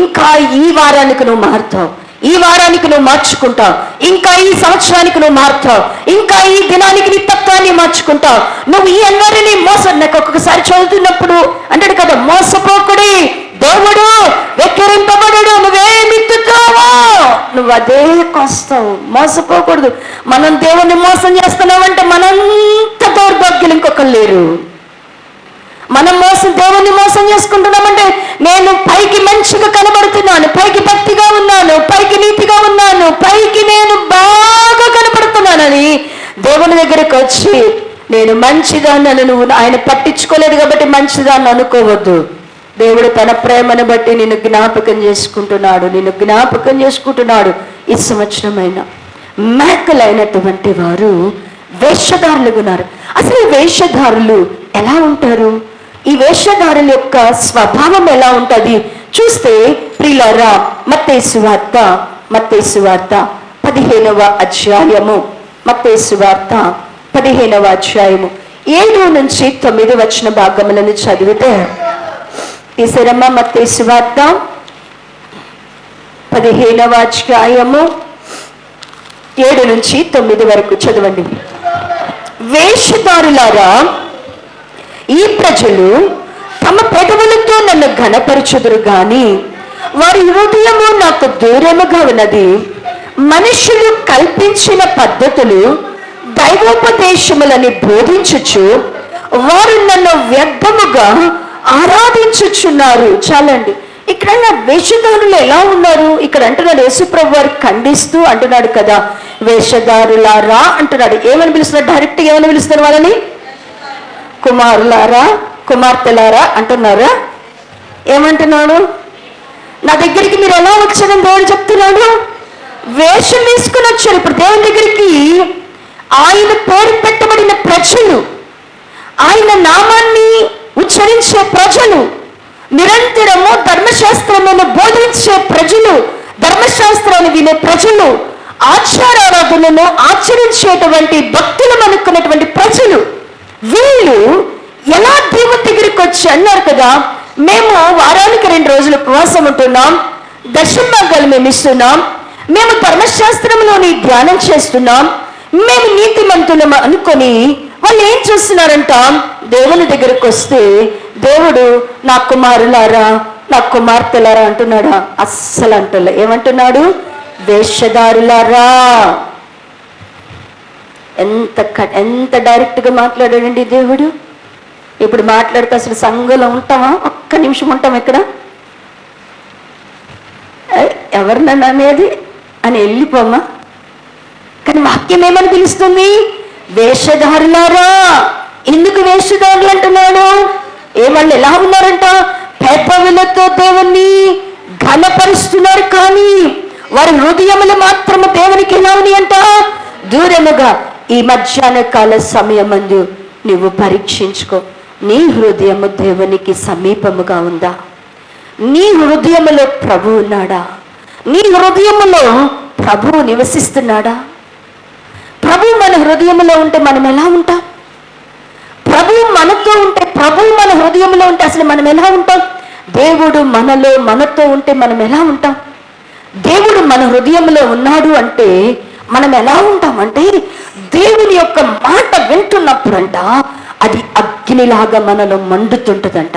ఇంకా ఈ వారానికి నువ్వు మారుతావు, ఈ వారానికి నువ్వు మార్చుకుంటావు, ఇంకా ఈ సంవత్సరానికి నువ్వు మారుతావు, ఇంకా ఈ దినానికి నీ తత్వాన్ని మార్చుకుంటావు. నువ్వు ఈ అందరినీ నాకు ఒక్కొక్కసారి చదువుతున్నప్పుడు అంటాడు కదా, మోసపోకుడి, దేవుడు వెక్కిరింపబడడు, నువ్వేమిత్తుతావో నువ్వు అదే కోస్తావు. మోసపోకూడదు. మనం దేవుణ్ణి మోసం చేస్తున్నామంటే మనంత దౌర్భాగ్యులు ఇంకొకరు లేరు. మనం దేవుణ్ణి మోసం చేసుకుంటున్నామంటే నేను పైకి మంచిగా కనబడుతున్నాను, పైకి భక్తిగా ఉన్నాను, పైకి నీతిగా ఉన్నాను, పైకి నేను బాగా కనబడుతున్నానని దేవుని దగ్గరికి వచ్చి నేను మంచిదాన్ని, నువ్వు ఆయన పట్టించుకోలేదు కాబట్టి మంచిదాన్ని అనుకోవద్దు. దేవుడు తన ప్రేమను బట్టి నిన్ను జ్ఞాపకం చేసుకుంటున్నాడు. ఈ సంవత్సరమైన మేకలైనటువంటి వారు వేషధారులుగా ఉన్నారు. అసలు ఈ వేషధారులు ఎలా ఉంటారు? ఈ వేషధారుల యొక్క స్వభావం ఎలా ఉంటుంది చూస్తే, ప్రియులారా, మత్తయి సువార్త 15వ అధ్యాయము, మత్తయి సువార్త 15వ అధ్యాయము 7 నుంచి 9 వచన భాగములను చదివితే, తీసారమ్మా మత్తయి సువార్త 15వ అధ్యాయము 7 నుంచి 9 వరకు చదవండి. వేషధారులారా, ఈ ప్రజలు తమ పెదవులతో నన్ను ఘనపరచుదురు గాని వారి హృదయము నాకు దూరముగా ఉన్నది. మనుషులు కల్పించిన పద్ధతులు దైవోపదేశములని బోధించుచు వారు నన్ను వ్యర్థముగా ఆరాధించుచున్నారు. చాలండి. ఇక్కడ వేషధారులు ఎలా ఉన్నారు? ఇక్కడ అంటున్నాడు యేసుప్రభు వారు ఖండిస్తూ అంటున్నాడు కదా, వేషధారులారా అంటున్నాడు. ఏమని పిలుస్తున్నాడు? డైరెక్ట్ ఏమని పిలుస్తున్నారు వాళ్ళని? కుమారులారా, కుమార్తెలారా అంటున్నారా? ఏమంటున్నాడు? నా దగ్గరికి మీరు ఎలా వచ్చారని దేవుడు చెప్తున్నాడు. వేషం వేసుకుని వచ్చారు. ఇప్పుడు దేవుని దగ్గరికి ఆయన పేరు పెట్టబడిన ప్రజలు, ఆయన నామాన్ని ఉచ్చరించే ప్రజలు, నిరంతరము ధర్మశాస్త్రమును బోధించే ప్రజలు, ధర్మశాస్త్రాన్ని వినే ప్రజలు, ఆచారారాధనను ఆచరించేటువంటి భక్తులు అనుకున్నటువంటి ప్రజలు, వీళ్ళు ఎలా దేవుని దగ్గరికి వచ్చి అన్నారు కదా, మేము వారానికి 2 రోజులు ఉపవాసం ఉంటున్నాం, దశమభాగాలు మేము ఇస్తున్నాం, మేము ధర్మశాస్త్రంలోని ధ్యానం చేస్తున్నాం, మేము నీతిమంతులం అనుకొని వాళ్ళు ఏం చేస్తున్నారంట? దేవుని దగ్గరికి వస్తే దేవుడు నా కుమారులారా, నా కుమార్తెలారా అంటున్నాడా? అస్సలు అంటలే. ఏమంటున్నాడు? వేషధారులారా. ఎంత డైరెక్ట్గా మాట్లాడాడండి దేవుడు. ఇప్పుడు మాట్లాడితే అసలు సంఘంలో ఉంటామా? ఒక్క నిమిషం ఉంటాం ఇక్కడ? ఎవరినన్నా అనేది అని వెళ్ళిపోమా? కానీ వాక్యం ఏమని పిలుస్తుంది? వేషధారులారా. ఎందుకు వేషధారులు అంటున్నాడు? వాళ్ళు ఎలా ఉన్నారంట? పెదవులతో దేవుణ్ణి ఘనపరుస్తున్నారు, కానీ వారి హృదయములు మాత్రము దేవునికి ఎలా ఉన్నాయంట? దూరముగా. ఈ మధ్యాహ్న కాల సమయమందు నువ్వు పరీక్షించుకో, నీ హృదయము దేవునికి సమీపముగా ఉందా? నీ హృదయములో ప్రభు ఉన్నాడా? నీ హృదయములో ప్రభువు నివసిస్తున్నాడా? ప్రభు మన హృదయంలో ఉంటే మనం ఎలా ఉంటాం? ప్రభు మనతో ఉంటే, ప్రభు మన హృదయంలో ఉంటే అసలు మనం ఎలా ఉంటాం? దేవుడు మనతో ఉంటే మనం ఎలా ఉంటాం? దేవుడు మన హృదయంలో ఉన్నాడు అంటే మనం ఎలా ఉంటాం అంటే, దేవుని యొక్క మాట వింటున్నప్పుడంట అది అగ్నిలాగా మనలో మండుతుంటుందంట.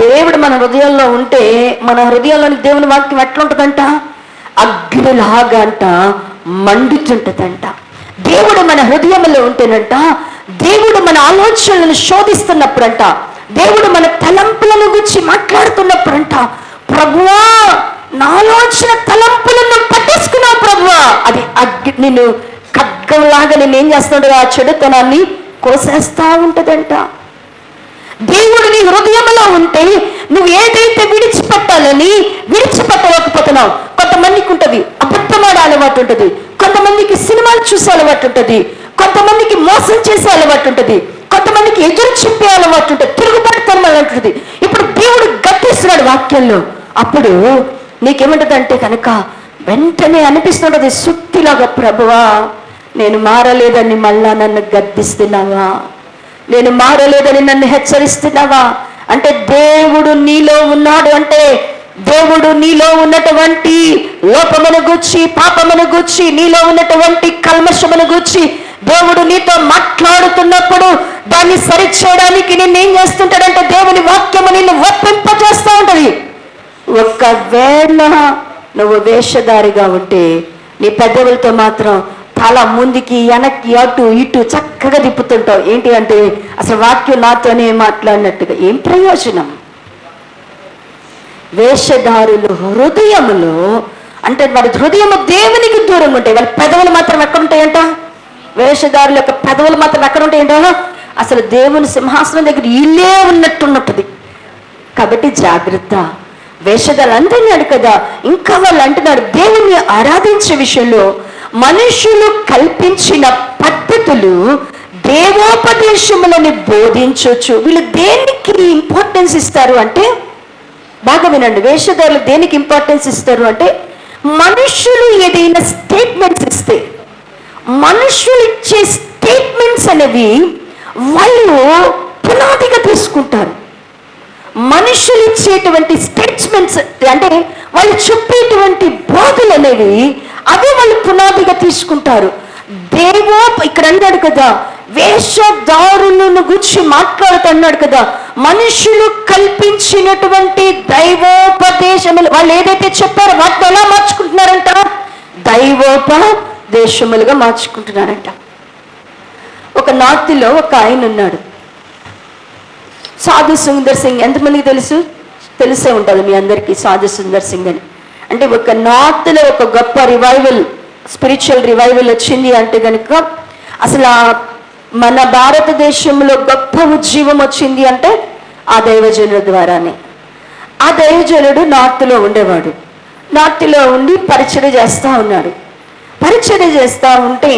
దేవుడు మన హృదయంలో ఉంటే మన హృదయంలోని దేవుని వాక్యం ఎట్లుంటుందంట? అగ్నిలాగా అంట మండుతుంటుందంట. దేవుడు మన హృదయంలో ఉంటేనంట, దేవుడు మన ఆలోచనలను శోధిస్తున్నప్పుడంట, దేవుడు మన తలంపులను గురించి మాట్లాడుతున్నప్పుడంట, ప్రభువా నా ఆలోచన తలంపులను పట్టేసుకున్నావు ప్రభువా, అది నిన్ను ఖడ్గంలాగా నేనేం చేస్తుండగా ఆ చెడుతనాన్ని కోసేస్తా ఉంటదంట. దేవుడు నీ హృదయంలో ఉంటే నువ్వు ఏదైతే విడిచిపెట్టలేకపోతున్నావు. కొంతమందికి ఉంటుంది అబద్ధమాడే అలవాటు ఉంటుంది, కొంతమందికి సినిమాలు చూసే అలవాటు ఉంటుంది, కొంతమందికి మోసం చేసే అలవాటు ఉంటుంది, కొంతమందికి ఎదురు చెప్పే అలవాటు ఉంటుంది, తిరుగుబాటుతనం ఉంటుంది. ఇప్పుడు దేవుడు గట్టిస్తున్నాడు వాక్యంలో. అప్పుడు నీకేమంటుంది అంటే కనుక వెంటనే అనిపిస్తుంటది సుత్తిలాగా, ప్రభువా నేను మారలేదని మళ్ళా నన్ను గద్దిస్తున్నావా, నేను మారలేదని నన్ను హెచ్చరిస్తున్నావా? అంటే దేవుడు నీలో ఉన్నాడు అంటే, దేవుడు నీలో ఉన్నటువంటి లోపమును గూర్చి, పాపమును గూర్చి, నీలో ఉన్నటువంటి కల్మషమును గూర్చి దేవుడు నీతో మాట్లాడుతున్నప్పుడు దాన్ని సరిచేయడానికి నిన్నేం చేస్తుంటాడంటే దేవుని వాక్యము నిన్ను ఒప్పింపజేస్తూ ఉంటది. ఒకవేళ నువ్వు వేషధారిగా ఉంటే నీ పెద్దవులతో మాత్రం తల ముందుకి వెనక్కి అటు ఇటు చక్కగా తిప్పుతుంటావు. ఏంటి అంటే అసలు వాక్యం నాతోనే మాట్లాడినట్టుగా. ఏం ప్రయోజనం? వేషధారులు హృదయములో అంటే వారి హృదయము దేవునికి దూరంగా ఉంటాయి, వాళ్ళ పెదవులు మాత్రం ఎక్కడ ఉంటాయంట? వేషధారుల యొక్క పెదవులు మాత్రం ఎక్కడ ఉంటాయంట? అసలు దేవుని సింహాసనం దగ్గర ఇల్లే ఉన్నట్టుంటుంది. కాబట్టి జాగ్రత్త. వేషధారులు అంటున్నాడు కదా, ఇంకా వాళ్ళు అంటున్నారు దేవుణ్ణి ఆరాధించే విషయంలో మనుషులు కల్పించిన పద్ధతులు దేవోపదేశములని బోధించవచ్చు. వీళ్ళు దేనికి ఇంపార్టెన్స్ ఇస్తారు అంటే, బాగా వినండి, వేషధారులు దేనికి ఇంపార్టెన్స్ ఇస్తారు అంటే, మనుషులు ఏదైనా స్టేట్మెంట్స్ ఇస్తే, మనుషులు ఇచ్చే స్టేట్మెంట్స్ అనేవి వాళ్ళు పునాదిగా తీసుకుంటారు. మనుషులు ఇచ్చేటువంటి స్టేట్మెంట్స్, అంటే వాళ్ళు చెప్పేటువంటి బోధలు అనేవి అవి వాళ్ళు పునాదిగా తీసుకుంటారు. ఇక్కడ అన్నాడు కదా, వేషధారులను గురించి మాట్లాడుతున్నాడు కదా, మనుషులు కల్పించినటువంటి దైవోపదేశములు వాళ్ళు ఏదైతే చెప్పారో వాటిని ఎలా మార్చుకుంటున్నారంట? దైవోపదేశములుగా మార్చుకుంటున్నారంట. ఒక నార్త్లో ఒక ఆయన ఉన్నాడు, సాధు సుందర్ సింగ్. ఎంతమందికి తెలిసే ఉంటుంది మీ అందరికీ సాధు సుందర్ సింగ్ అని. అంటే ఒక నార్త్లో ఒక గొప్ప రివైవల్, స్పిరిచువల్ రివైవల్ వచ్చింది అంటే కనుక, అసలు మన భారతదేశంలో గొప్ప ఉజ్జీవం వచ్చింది అంటే ఆ దైవజనుల ద్వారానే. ఆ దైవజనుడు నార్త్లో ఉండేవాడు. నార్త్లో ఉండి పరిచర్య చేస్తూ ఉన్నాడు. పరిచర్య చేస్తూ ఉంటే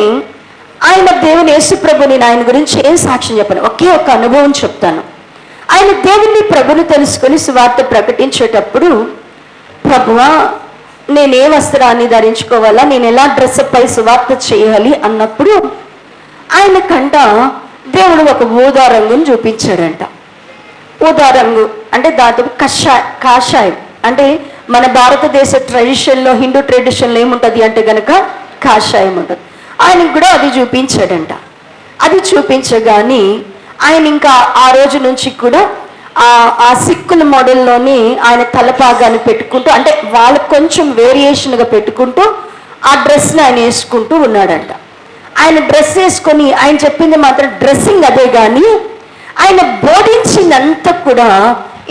ఆయన దేవుని యేసు ప్రభుని, ఆయన గురించి ఏం సాక్ష్యం చెప్పను, ఒకే ఒక అనుభవం చెప్తాను. ఆయన దేవుని ప్రభుని తెలుసుకొని సువార్త ప్రకటించేటప్పుడు, ప్రభువా నేను ఏ వస్త్రాన్ని ధరించుకోవాలా, నేను ఎలా డ్రెస్అప్ అయి సువార్త చేయాలి అన్నప్పుడు ఆయనకంట దేవుడు ఒక ఊదా రంగును చూపించాడంట. ఊదా రంగు అంటే దాదాపు కాషాయం. అంటే మన భారతదేశ ట్రెడిషన్లో, హిందూ ట్రెడిషన్లో ఏముంటుంది అంటే కనుక కాషాయం ఉంటుంది. ఆయనకు కూడా అది చూపించాడంట. అది చూపించగానే ఆయన ఇంకా ఆ రోజు నుంచి కూడా ఆ సిక్కుల మోడల్లోని ఆయన తలపాగాన్ని పెట్టుకుంటూ, అంటే వాళ్ళకు కొంచెం వేరియేషన్గా పెట్టుకుంటూ ఆ డ్రెస్ని ఆయన వేసుకుంటూ ఉన్నాడంట. ఆయన డ్రెస్ వేసుకొని ఆయన చెప్పింది మాత్రం డ్రెస్సింగ్ అదే, కానీ ఆయన బోధించినంత కూడా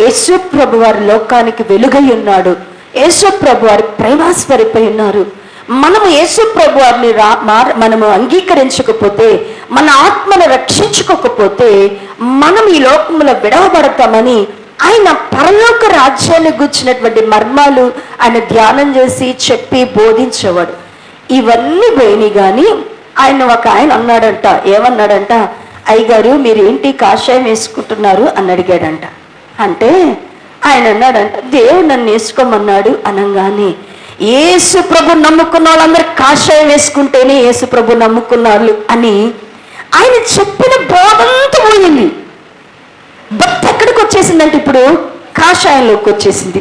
యేసు ప్రభు వారి లోకానికి వెలుగై ఉన్నాడు, యేసు ప్రభు వారి ప్రేమాస్వరూపై ఉన్నారు. మనము యేసు ప్రభు వారిని మనము అంగీకరించకపోతే, మన ఆత్మను రక్షించుకోకపోతే మనం ఈ లోకంలో విడవబడతామని ఆయన పరలోక రాజ్యాన్ని గుర్చినటువంటి మర్మాలు ఆయన ధ్యానం చేసి చెప్పి బోధించేవాడు. ఇవన్నీ పోయినాయి. కానీ ఆయన అన్నాడంట, ఏమన్నాడంట, అయ్యగారు మీరేంటి కాషాయం వేసుకుంటున్నారు అని అడిగాడంట. అంటే ఆయన అన్నాడంట, దేవుడు నన్ను వేసుకోమన్నాడు అనగానే, యేసు ప్రభు నమ్ముకున్న వాళ్ళందరూ కాషాయం వేసుకుంటేనే యేసు ప్రభు నమ్ముకున్నారు అని ఆయన చెప్పిన బోధంతా పోయింది. భక్తి ఎక్కడికి వచ్చేసిందంటే ఇప్పుడు కాషాయంలోకి వచ్చేసింది.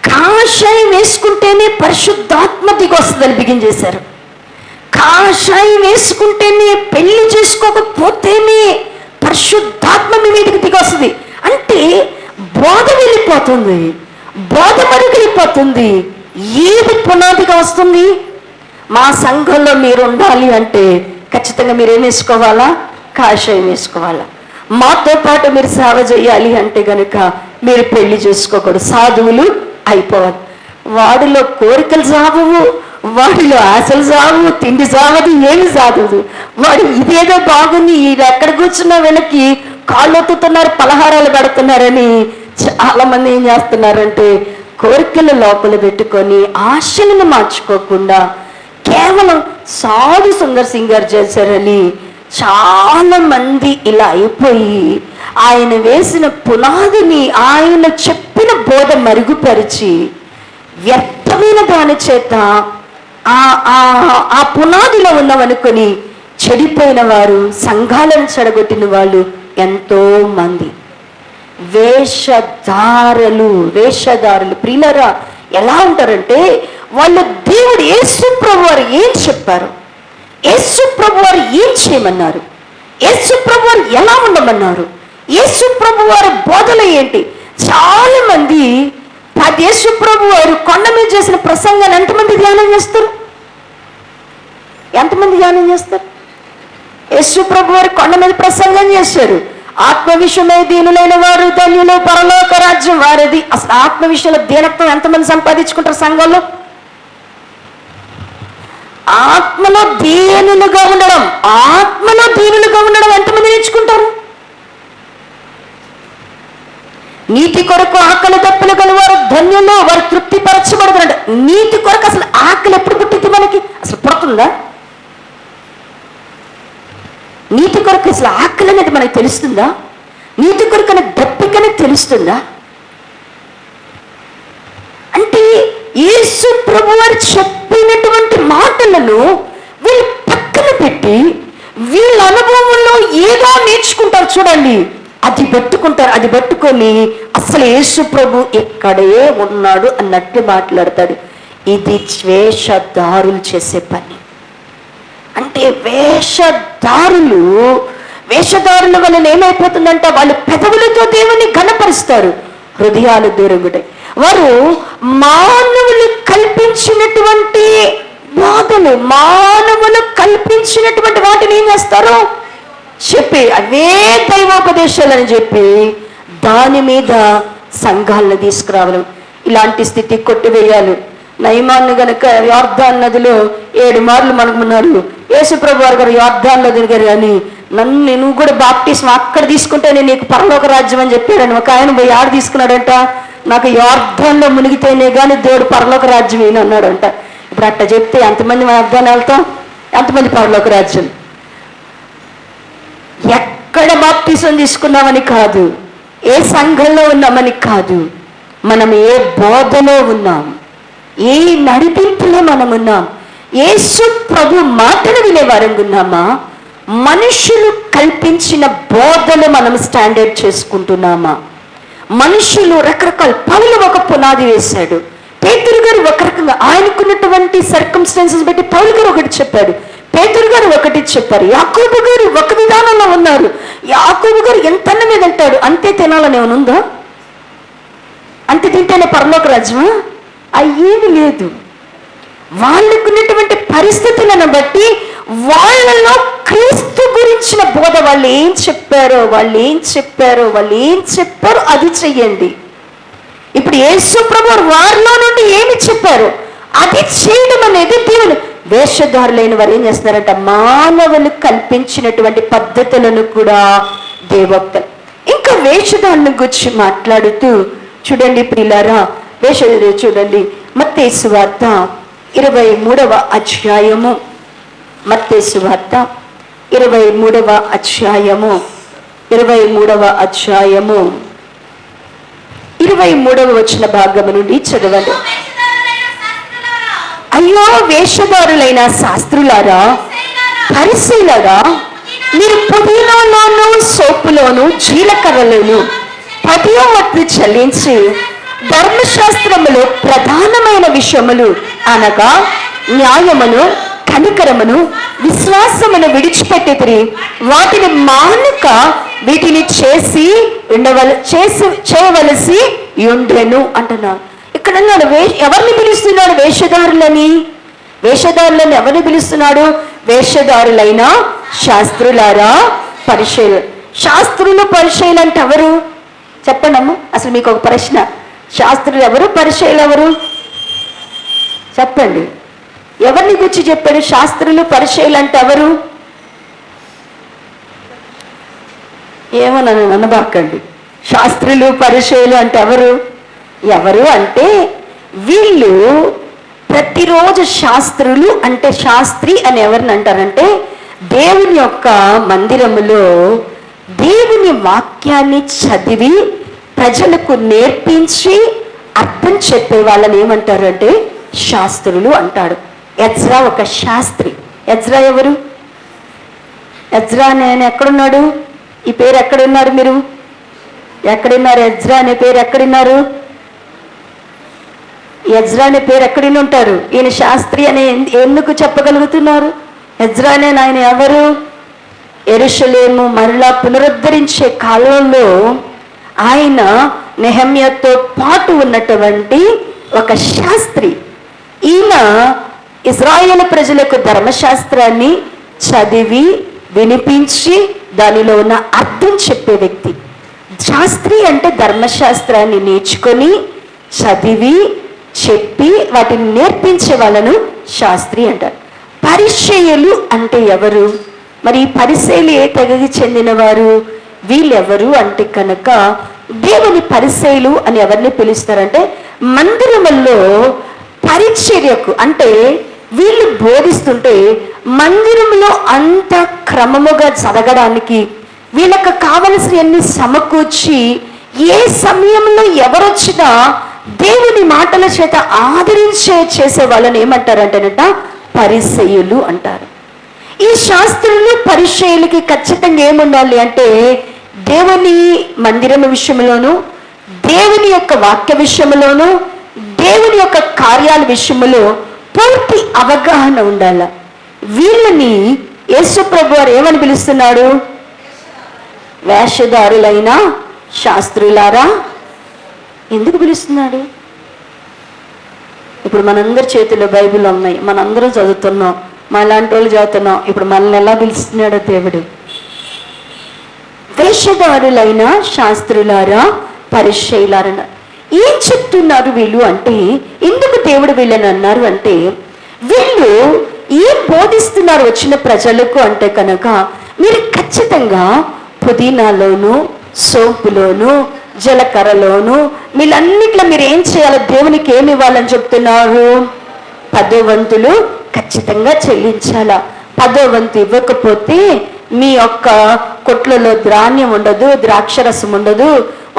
కాషాయం వేసుకుంటేనే పరిశుద్ధాత్మ దిగి వస్తుందని బిగించేశారు. కాషాయం వేసుకుంటేనే, పెళ్లి చేసుకోకపోతేనే పరిశుద్ధాత్మ మీ మీదకి దిగి వస్తుంది. అంటే బోధ వెళ్ళిపోతుంది, బోధ మరుగైపోతుంది. ఏది పునాదిగా వస్తుంది? మా సంఘంలో మీరు ఉండాలి అంటే ఖచ్చితంగా మీరేం వేసుకోవాలా? కాషాయం వేసుకోవాలా. మాతో పాటు మీరు సేవ చేయాలి అంటే కనుక మీరు పెళ్లి చేసుకోకూడదు, సాధువులు అయిపోవాలి. వాడిలో కోరికలు సాగవు, వాడిలో ఆశలు సాగు, తిండి సాగదు, ఏమి సాగదు. వాడు ఇదేదో బాగుంది, ఇది ఎక్కడ కూర్చున్నా వెనక్కి కాళ్ళు ఒత్తుతున్నారు, పలహారాలు పెడుతున్నారని చాలా మంది ఏం చేస్తున్నారంటే కోరికలు లోపల పెట్టుకొని ఆశలను మార్చుకోకుండా కేవలం సాధు సుందర్ సింగ్ గారు చేశారని చాలా మంది ఇలా అయిపోయి ఆయన వేసిన పునాదిని, ఆయన చెప్పిన బోధ మరుగుపరిచి వ్యర్థమైన దాని చేత ఆ పునాదిలో ఉన్నామనుకొని చెడిపోయిన వారు, సంఘాలను చెడగొట్టిన వాళ్ళు ఎంతో మంది. వేషధారులు ప్రియులరా ఎలా ఉంటారంటే, వాళ్ళు దేవుడు యేసు ప్రభు వారు ఏం చెప్పారు, యేసు ప్రభు వారు ఏం చేయమన్నారు, యేసు ప్రభు వారు ఎలా ఉండమన్నారు, యేసు ప్రభు వారి బోధలు ఏంటి. చాలా మంది యేసు ప్రభు వారు కొండ మీద చేసిన ప్రసంగాన్ని ఎంతమంది ధ్యానం చేస్తారు? ఎంతమంది ధ్యానం చేస్తారు? యేసు ప్రభు వారు కొండ మీద ప్రసంగం చేశారు. ఆత్మ విషయమై దీనులైన వారు ధన్యులు, పరలోక రాజ్యం వారిది. అసలు ఆత్మ విషయంలో దీనత్వం ఎంతమంది సంపాదించుకుంటారు సంఘంలో? ఆత్మలో దీనులుగా ఉండడం, ఆత్మలో దీనులుగా ఉండడం ఎంతమంది నేర్చుకుంటారు? నీతి కొరకు ఆకలి దప్పులు గలవారు ధన్యులు, వారు తృప్తి పరచబడుతున్నారు. నీతి కొరకు అసలు ఆకలి ఎప్పుడు పుట్టింది మనకి? అసలు పుడుతుందా? నీతి కొరకు అసలు ఆకలి అనేది మనకు తెలుస్తుందా? నీతి కొరకు అనే దప్పికనే తెలుస్తుందా? అంటే యేసు ప్రభు వారు చెప్పినటువంటి మాటలను వీళ్ళు పక్కన పెట్టి వీళ్ళ అనుభవంలో ఏదో నేర్చుకుంటారు. చూడండి, అది పట్టుకుంటారు. అది పట్టుకొని అసలు యేసు ప్రభు ఇక్కడే ఉన్నాడు అన్నట్టు మాట్లాడతాడు. ఇది వేషధారులు చేసే పని. అంటే వేషధారుల వలన ఏమైపోతుందంట, వాళ్ళు పెదవులతో దేవుని ఘనపరుస్తారు, హృదయాలు దూరగుంటాయి. వారు మానవులు కల్పించినటువంటి బోధలు, మానవులు కల్పించినటువంటి వాటిని ఏం చేస్తారు చెప్పి, అవే దైవోపదేశాలని చెప్పి దాని మీద సంఘాలను తీసుకురావడం. ఇలాంటి స్థితి కొట్టివేయాలి. నయమాన్ని గనక యోర్దాను నదిలో 7 మార్లు మనకున్నారు. యేసుప్రభు వారు గారు యోర్దానులో దిగారు, కానీ నువ్వు కూడా బాప్టిజం అక్కడ తీసుకుంటేనే నీకు పరలోక రాజ్యం అని చెప్పారని ఒక ఆయన పోయి ఆడ తీసుకున్నాడంట. నాకు యోర్దానులో మునిగితేనే కానీ దేవుడు పరలోక రాజ్యం ఈయన అన్నాడంట. ఇప్పుడు అట్ట చెప్తే ఎంతమంది యోర్దాను వెళ్తాం, ఎంతమంది పరలోక రాజ్యం? ఎక్కడ బాప్టిజం తీసుకున్నామని కాదు, ఏ సంఘంలో ఉన్నామని కాదు, మనం ఏ బోధలో ఉన్నాం, ఏ నడిపింపులో మనం ఉన్నాం, యేసు ప్రభు మాటలు వినే వారంగా ఉన్నామా, మనుషులు కల్పించిన బోధలు మనం స్టాండర్డ్ చేసుకుంటున్నామా? మనుషులు రకరకాల, పౌలు ఒక పునాది వేశాడు, పేతురు గారు ఒక రకంగా ఆయనకున్నటువంటి సర్కమ్స్టాన్సెస్ బట్టి పౌలు గారు ఒకటి చెప్పాడు, పేతురు గారు ఒకటి చెప్పారు, యాకోబు గారు ఒక విధానంలో ఉన్నారు. యాకోబు గారు ఎంత అన్నం మీద అంటాడు, అంతే తినాలని ఏమైనా ఉందా? అంతే తింటేనే పరలోక రాజ్యమా? అయ్యేది లేదు. వాళ్ళకున్నటువంటి పరిస్థితులను బట్టి వాళ్ళలో క్రీస్తు గురించిన బోధ వాళ్ళు ఏం చెప్పారో అది చెయ్యండి. ఇప్పుడు యేసు ప్రభు వారిలో నుండి ఏమి చెప్పారో అది చేయడం అనేది దేవుడు. వేషధారులైన వారు ఏం చేస్తున్నారంట, మానవులు కల్పించినటువంటి పద్ధతులను కూడా దేవోక్తలు. ఇంకా వేషధారుల గురించి మాట్లాడుతూ చూడండి ప్రియులారా, చూడండి మత్తయి సువార్త 23వ అధ్యాయము, మత్తయి సువార్త 23వ అధ్యాయము 23వ వచన భాగము నుండి చదవండి. అయ్యో వేషధారులైన శాస్త్రులారా, పరిసయ్యులారా, మీరు పుదీనాలోను సోపులోను జీలకర్రలోను 10వ వంతు చెల్లించి ధర్మశాస్త్రములో ప్రధానమైన విషయములు అనగా న్యాయమును, కనికరమును, విశ్వాసమును విడిచిపెట్టి వాటిని మానుక వీటిని చేయవలసి ఉండెను అంటున్నాడు. ఇక్కడ ఎవరిని పిలుస్తున్నాడు? వేషధారులని ఎవరిని పిలుస్తున్నాడు? వేషధారులైన శాస్త్రులారా, పరిచయులు. శాస్త్రులు పరిచయులు అంటే ఎవరు చెప్పండి అమ్మ. అసలు మీకు ఒక ప్రశ్న, శాస్త్రులు ఎవరు, పరిచయులు ఎవరు చెప్పండి. ఎవరిని గురించి చెప్పాడు? శాస్త్రులు పరిచయులు అంటే ఎవరు? ఏమో నన్ను అనబాకండి. శాస్త్రులు పరిచయులు అంటే ఎవరు అంటే వీళ్ళు ప్రతిరోజు శాస్త్రులు అంటే, శాస్త్రి అని ఎవరిని అంటారంటే, దేవుని యొక్క మందిరములో దేవుని వాక్యాన్ని చదివి ప్రజలకు నేర్పించి అర్థం చెప్పే వాళ్ళని ఏమంటారంటే శాస్త్రులు అంటాడు. ఎజ్రా ఒక శాస్త్రి. ఎజ్రా ఎవరు? ఎజ్రా నేను ఎక్కడున్నాడు? ఈ పేరు ఎక్కడున్నారు? మీరు ఎక్కడున్నారు? ఎజ్రా అనే పేరు ఎక్కడున్నారు? ఎజ్రా అనే పేరు ఎక్కడిని ఉంటారు? ఈయన శాస్త్రి అని ఎందుకు చెప్పగలుగుతున్నారు? ఎజ్రా అనే ఆయన ఎవరు? యెరూషలేము మరలా పునరుద్ధరించే కాలంలో ఆయన నెహెమ్యాతో పాటు ఉన్నటువంటి ఒక శాస్త్రి. ఈయన ఇశ్రాయేలు ప్రజలకు ధర్మశాస్త్రాన్ని చదివి వినిపించి దానిలో ఉన్న అర్థం చెప్పే వ్యక్తి. శాస్త్రి అంటే ధర్మశాస్త్రాన్ని నేర్చుకొని చదివి చెప్పి వాటిని నేర్పించే వాళ్ళను శాస్త్రి అంటారు. పరిచయులు అంటే ఎవరు? మరి ఈ పరిచయులు ఏ తెగకి చెందిన వారు? వీళ్ళెవరు అంటే కనుక దేవుని పరిచయులు అని ఎవరిని పిలుస్తారంటే, మందిరములో పరిచర్యకు, అంటే వీళ్ళు బోధిస్తుంటే మందిరంలో అంత క్రమముగా జరగడానికి వీళ్ళకు కావలసినవన్నీ సమకూర్చి ఏ సమయంలో ఎవరొచ్చినా దేవుని మాటల చేత చేసే వాళ్ళని ఏమంటారంటేనట పరిచయులు అంటారు. ఈ శాస్త్రులు పరిచయులకి ఖచ్చితంగా ఏముండాలి అంటే దేవుని మందిరం విషయంలోను, దేవుని యొక్క వాక్య విషయంలోను, దేవుని యొక్క కార్యాల విషయంలో పూర్తి అవగాహన ఉండాల. వీళ్ళని యేసు ప్రభు వారు ఏమని పిలుస్తున్నాడు? వేషధారులైన శాస్త్రులారా. ఎందుకు పిలుస్తున్నాడు? ఇప్పుడు మనందరి చేతిలో బైబిల్ ఉన్నాయి, మనందరం చదువుతున్నాం, మనలాంటి వాళ్ళు చదువుతున్నాం. ఇప్పుడు మనల్ని ఎలా పిలుస్తున్నాడో దేవుడు? వేషధారులైన శాస్త్రులారా, పరిచయులారా. ఏం చెప్తున్నారు వీళ్ళు అంటే, ఎందుకు దేవుడు వీళ్ళని అన్నారు అంటే, వీళ్ళు ఏం బోధిస్తున్నారు వచ్చిన ప్రజలకు అంటే కనుక, మీరు ఖచ్చితంగా పుదీనాలోను, సోంపులోను, జీలకర్రలోను, వీళ్ళన్నిట్లో మీరు ఏం చేయాలి? దేవునికి ఏమి ఇవ్వాలని చెప్తున్నారు? 10వ వంతులు ఖచ్చితంగా చెల్లించాలా. 10వ వంతు ఇవ్వకపోతే మీ యొక్క కొట్లలో ధాన్యం ఉండదు, ద్రాక్షరసం ఉండదు.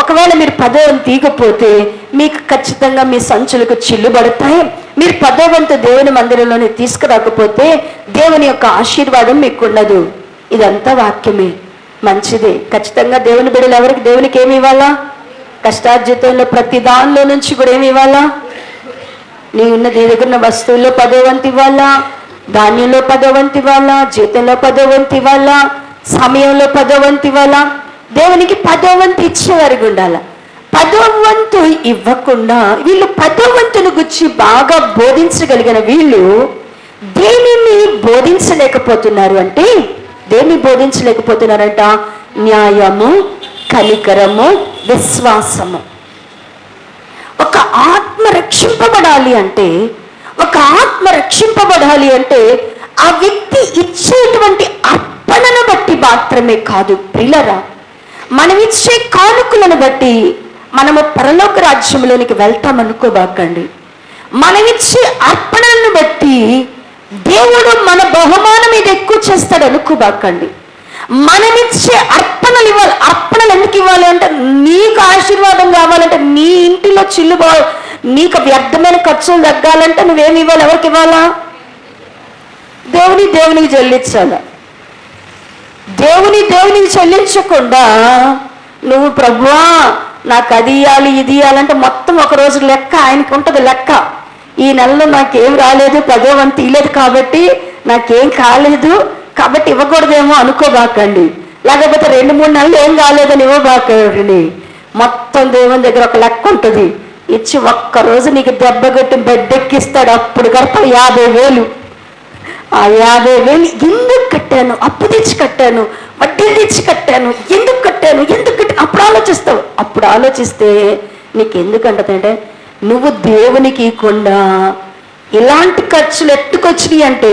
ఒకవేళ మీరు 10వ వంతు ఇవ్వకపోతే మీకు ఖచ్చితంగా మీ సంచులకు చిల్లు పడతాయి. మీరు 10వ వంతు దేవుని మందిరంలోనే తీసుకురాకపోతే దేవుని యొక్క ఆశీర్వాదం మీకు ఉండదు. ఇదంతా వాక్యమే, మంచిదే. ఖచ్చితంగా దేవుని బిడ్డలు ఎవరికి దేవునికి ఏమి ఇవ్వాలా? కష్టార్జితంలో ప్రతి దానిలో నుంచి కూడా ఏమి ఇవ్వాలా? నీ దగ్గర ఉన్న వస్తువుల్లో 10వ వంతు ఇవ్వాలా, ధాన్యంలో 10వ వంతు ఇవ్వాలా, జీతంలో 10వ వంతు ఇవ్వాలా, సమయంలో 10వ వంతు ఇవ్వాలా. దేవునికి 10వ వంతు ఇచ్చేవారికి ఉండాల. 10వ వంతు ఇవ్వకుండా వీళ్ళు 10వ వంతును గురించి బాగా బోధించగలిగిన వీళ్ళు దేనిని బోధించలేకపోతున్నారు అంటే, దేన్ని బోధించలేకపోతున్నారంట? న్యాయము, కనికరము, విశ్వాసము. ఒక ఆత్మ రక్షింపబడాలి అంటే, ఒక ఆత్మ రక్షింపబడాలి అంటే ఆ వ్యక్తి ఇచ్చేటువంటి అర్పణను బట్టి మాత్రమే కాదు ప్రియులారా, మనం ఇచ్చే కానుకలను బట్టి మనము పరలోక రాజ్యంలోనికి వెళ్తామనుకోబాకండి. మనం ఇచ్చే అర్పణలను బట్టి దేవుడు మన బహుమానం మీద ఎక్కువ చేస్తాడు అనుకోబాకండి. మనమిచ్చే అర్పణలు ఇవ్వాలి. అర్పణలు ఎందుకు ఇవ్వాలి అంటే, నీకు ఆశీర్వాదం కావాలంటే, నీ ఇంటిలో నీకు వ్యర్థమైన ఖర్చులు తగ్గాలంటే నువ్వేమి ఇవ్వాలి? ఎవరికి ఇవ్వాలా? దేవునికి చెల్లించాలా. దేవునికి చెల్లించకుండా నువ్వు ప్రభువా నాకు అది ఇవ్వాలి ఇది ఇవ్వాలంటే మొత్తం ఒక రోజు లెక్క ఆయనకి ఉంటుంది. లెక్క ఈ నెలలో నాకేం రాలేదు, 10వ వంతు ఇవ్వలేదు కాబట్టి నాకేం కాలేదు కాబట్టి ఇవ్వకూడదేమో అనుకోబాకండి. లేకపోతే 2-3 నెలలు ఏం కాలేదని ఇవ్వబాకండి. మొత్తం దేవుని దగ్గర ఒక లెక్క ఉంటుంది. ఇచ్చి ఒక్కరోజు నీకు దెబ్బ కొట్టి బెడ్డెక్కిస్తాడు. అప్పుడు గడప 50,000. ఆ 50,000 ఎందుకు కట్టాను? అప్పు తెచ్చి కట్టాను, వడ్డీలు తెచ్చి కట్టాను, ఎందుకు కట్టాను? అప్పుడు ఆలోచిస్తే నీకు ఎందుకంటే, నువ్వు దేవునికి ఇవ్వకుండా ఇలాంటి ఖర్చులు ఎత్తుకొచ్చినాయి అంటే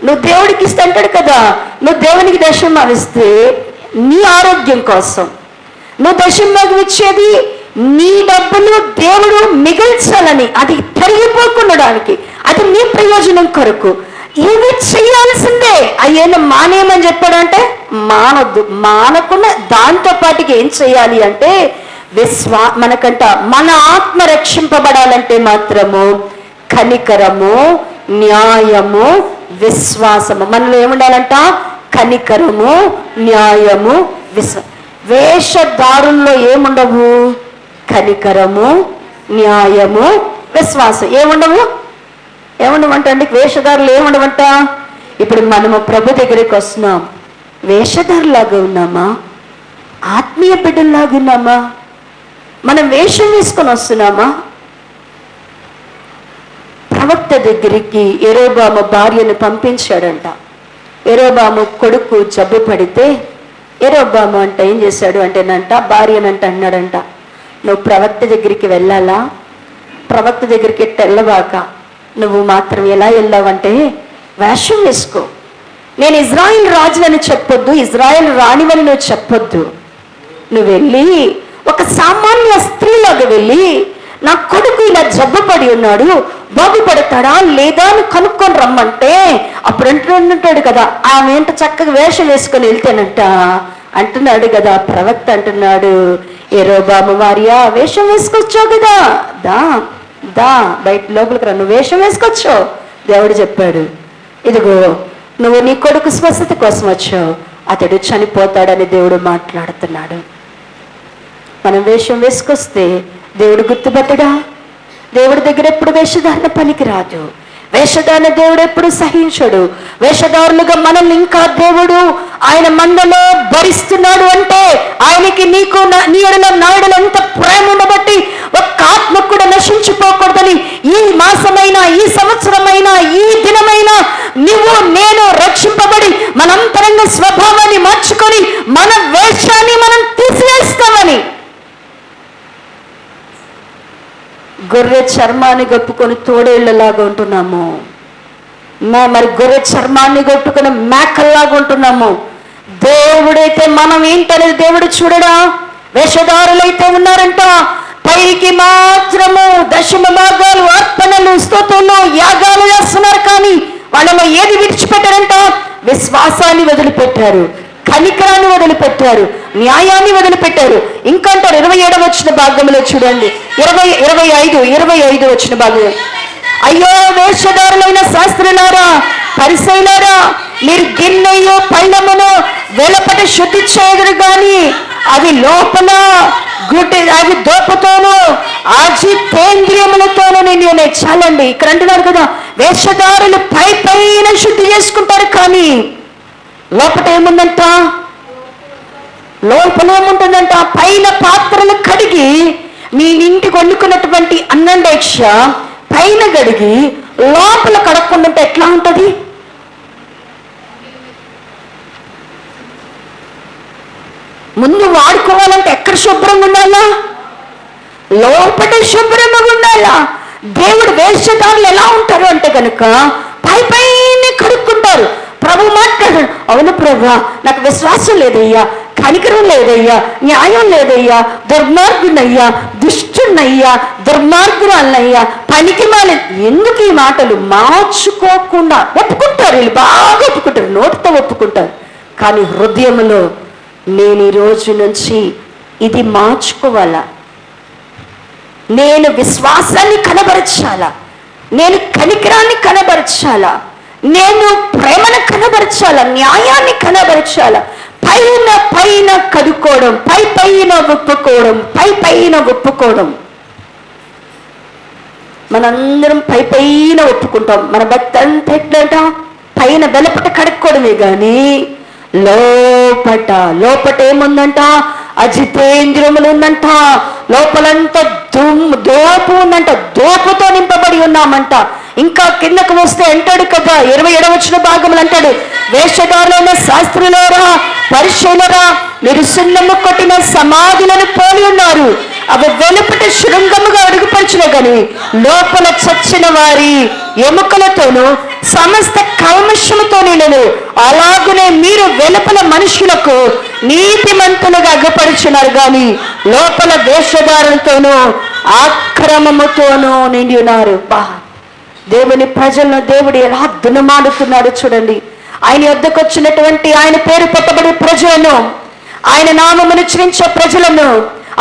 నువ్వు దేవుడికి ఇస్తే అంటాడు కదా, నువ్వు దేవునికి దశమభాగం ఇస్తే నీ ఆరోగ్యం కోసం, నువ్వు దశమభాగం ఇచ్చేది నీ డబ్బులు దేవుడు మిగిల్చాలని, అది తరిగిపోకుండడానికి, అది నీ ప్రయోజనం కొరకు. ఇవి చేయాల్సిందే. అయ్యేనా మానేయమని చెప్పాడంటే మానొద్దు. మానకుండా దాంతో పాటుకి ఏం చేయాలి అంటే, మనకంట మన ఆత్మ రక్షింపబడాలంటే మాత్రము కనికరము, న్యాయము, విశ్వాసము. మనలో ఏముండాలంట? కనికరము, న్యాయము, వేషధారుల్లో ఏముండవు? కనికరము, న్యాయము, విశ్వాసం. ఏముండవంట అండి? వేషధారులు ఏముండవంట? ఇప్పుడు మనము ప్రభు దగ్గరికి వస్తున్నాం, వేషధారులాగా ఉన్నామా? ఆత్మీయ బిడ్డల్లాగా ఉన్నామా? మనం వేషం వేసుకొని వస్తున్నామా? ప్రవక్త దగ్గరికి యెరోబాము భార్యను పంపించాడంట. యెరోబాము కొడుకు జబ్బు పడితే యెరోబాము అంట ఏం చేశాడు అంటేనంట, భార్యనంట అన్నాడంట, నువ్వు ప్రవక్త దగ్గరికి వెళ్ళాలా? ప్రవక్త దగ్గరికి వెళ్ళవాక నువ్వు మాత్రం ఎలా వెళ్ళావంటే వేషం వేసుకో. నేను ఇజ్రాయిల్ రాజులని చెప్పొద్దు, ఇజ్రాయిల్ రాణివని నువ్వు చెప్పొద్దు. నువ్వు వెళ్ళి ఒక సామాన్య స్త్రీలాగా వెళ్ళి, నా కొడుకు ఇలా జబ్బుపడి ఉన్నాడు, బాగుపడతాడా లేదా అని కనుక్కొని రమ్మంటే అప్పుడు అంటున్నాడు కదా, ఆమె ఏంట చక్కగా వేషం వేసుకొని వెళ్తేనంట అంటున్నాడు కదా ప్రవక్త. అంటున్నాడు, యెరోబాము భార్య వేషం వేసుకొచ్చావు కదా, దా బయట లోపలికి రా, నువ్వు వేషం వేసుకొచ్చావు. దేవుడు చెప్పాడు, ఇదిగో నువ్వు నీ కొడుకు స్వస్థత కోసం వచ్చావు, అతడు చనిపోతాడని దేవుడు మాట్లాడుతున్నాడు. మనం వేషం వేసుకొస్తే దేవుడు గుర్తుపట్టడా? దేవుడి దగ్గర ఎప్పుడు వేషధారణ పనికి రాదు. వేషధారణ దేవుడు ఎప్పుడు సహించడు. వేషధారులుగా మనల్ని ఇంకా దేవుడు ఆయన మందలో భరిస్తున్నాడు అంటే ఆయనకి నీకు నీ ఎడల నా ఎడల ఎంత ప్రేమ ఉండబట్టి ఒక్క ఆత్మ కూడా నశించిపోకూడదని ఈ మాసమైనా, ఈ సంవత్సరమైనా, ఈ దినమైనా నువ్వు నేను రక్షింపబడి మన అంతరంగ స్వభావాన్ని మార్చుకొని మన వేషాన్ని మనం తీసివేస్తామని. గొర్రె చర్మాన్ని కప్పుకొని తోడేళ్లలాగా ఉంటున్నాము. మరి గొర్రె చర్మాన్ని కప్పుకొని మేకల్లాగా ఉంటున్నాము. దేవుడైతే మనం ఏంటనేది దేవుడు చూడడా? వేషధారులైతే ఉన్నారంట, పైకి మాత్రము దశమ భాగాలు, అర్పణలు, స్తోత్రాలు, యాగాలు చేస్తున్నారు. కానీ వాళ్ళలో ఏది విడిచిపెట్టారంట? విశ్వాసాన్ని వదిలిపెట్టారు, కనికరాన్ని వదిలిపెట్టారు, న్యాయాన్ని వదిలిపెట్టారు. ఇంకా అంటారు 27వ వచన భాగంలో చూడండి, 25 వచన భాగం. అయ్యో వేషధారులైన శాస్త్రులారా, పరిసయ్యులారా, మీరు గిన్నెయో పళ్ళమును వెలపట శుద్ధి చేయదురు కానీ అవి లోపల అవి దోపతోనూ అజితేంద్రియములతోనూ నేను చాలండి. ఇక్కడ అంటున్నారు కదా, వేషధారులు పైన శుద్ధి చేసుకుంటారు కానీ లోపల ఏముందంట? లోపల ఏముంటుందంట? పైన పాత్రలు కడిగి నీ ఇంటికి వండుకున్నటువంటి అన్నం డేక్ష పైన కడిగి లోపల కడగకుండా ఎట్లా ఉంటుంది? ముందు వాడుకోవాలంటే ఎక్కడ శుభ్రంగా ఉండాలా? లోపల శుభ్రంగా ఉండాలా. దేవుడు వేషధారులు ఎలా ఉంటారు అంటే కనుక పైన కడుక్కుంటారు. ప్రభు మాట్లాడాడు, అవును ప్రభా, నాకు విశ్వాసం లేదయ్యా, కనికరం లేదయ్యా, న్యాయం లేదయ్యా, దుర్మార్గునయ్యా, దుష్టున్నయ్యా, దుర్మార్గురాలయ్యా, పనికి మాలి. ఎందుకు ఈ మాటలు? మార్చుకోకుండా ఒప్పుకుంటారు. వీళ్ళు బాగా ఒప్పుకుంటారు, నోటితో ఒప్పుకుంటారు. కానీ హృదయంలో నేను ఈ రోజు నుంచి ఇది మార్చుకోవాలా, నేను విశ్వాసాన్ని కనబరచాలా, నేను కనికరాన్ని కనబరచాలా, నేను ప్రేమను కనబరచాలా, న్యాయాన్ని కనబరచాలా. పైన కడుక్కోవడం, పైన ఒప్పుకోవడం. మనందరం పైన ఒప్పుకుంటాం. మన భక్తి అంతా ఎట్లంట? పైన వెలపట కడుక్కోవడమే కానీ లోపట ఏముందంట? అజితేంద్రియములు ఉందంట. లోపలంతా దోపు ఉందంట, దోపుతో నింపబడి ఉన్నామంట. ఇంకా కిందకు వస్తే అంటాడు కదా, 27వ వచన భాగములు అంటాడు, వేషధారులైన శాస్త్రులారా, పరిశీలరా, మీరు సున్నము కొట్టిన సమాధులను పోలి ఉన్నారు. అవి వెలుపట శృంగముగా అడుగుపరచిన గాని లోపల చచ్చిన వారి ఎముకలతోనూ సమస్త కల్మషముతో నిండెను. అలాగునే మీరు వెలుపల మనుషులకు నీతిమంతులుగా అగ్గపరుచున్నారు గాని లోపల వేషధారులతోనూ అక్రమముతోనూ నిండి ఉన్నారు. దేవుని ప్రజలను దేవుడు ఎలా దునమాడుతున్నాడు చూడండి. ఆయన యొద్దకు వచ్చినటువంటి, ఆయన పేరు పెట్టబడే ప్రజలను, ఆయన నామమును ఉచ్చరించే ప్రజలను,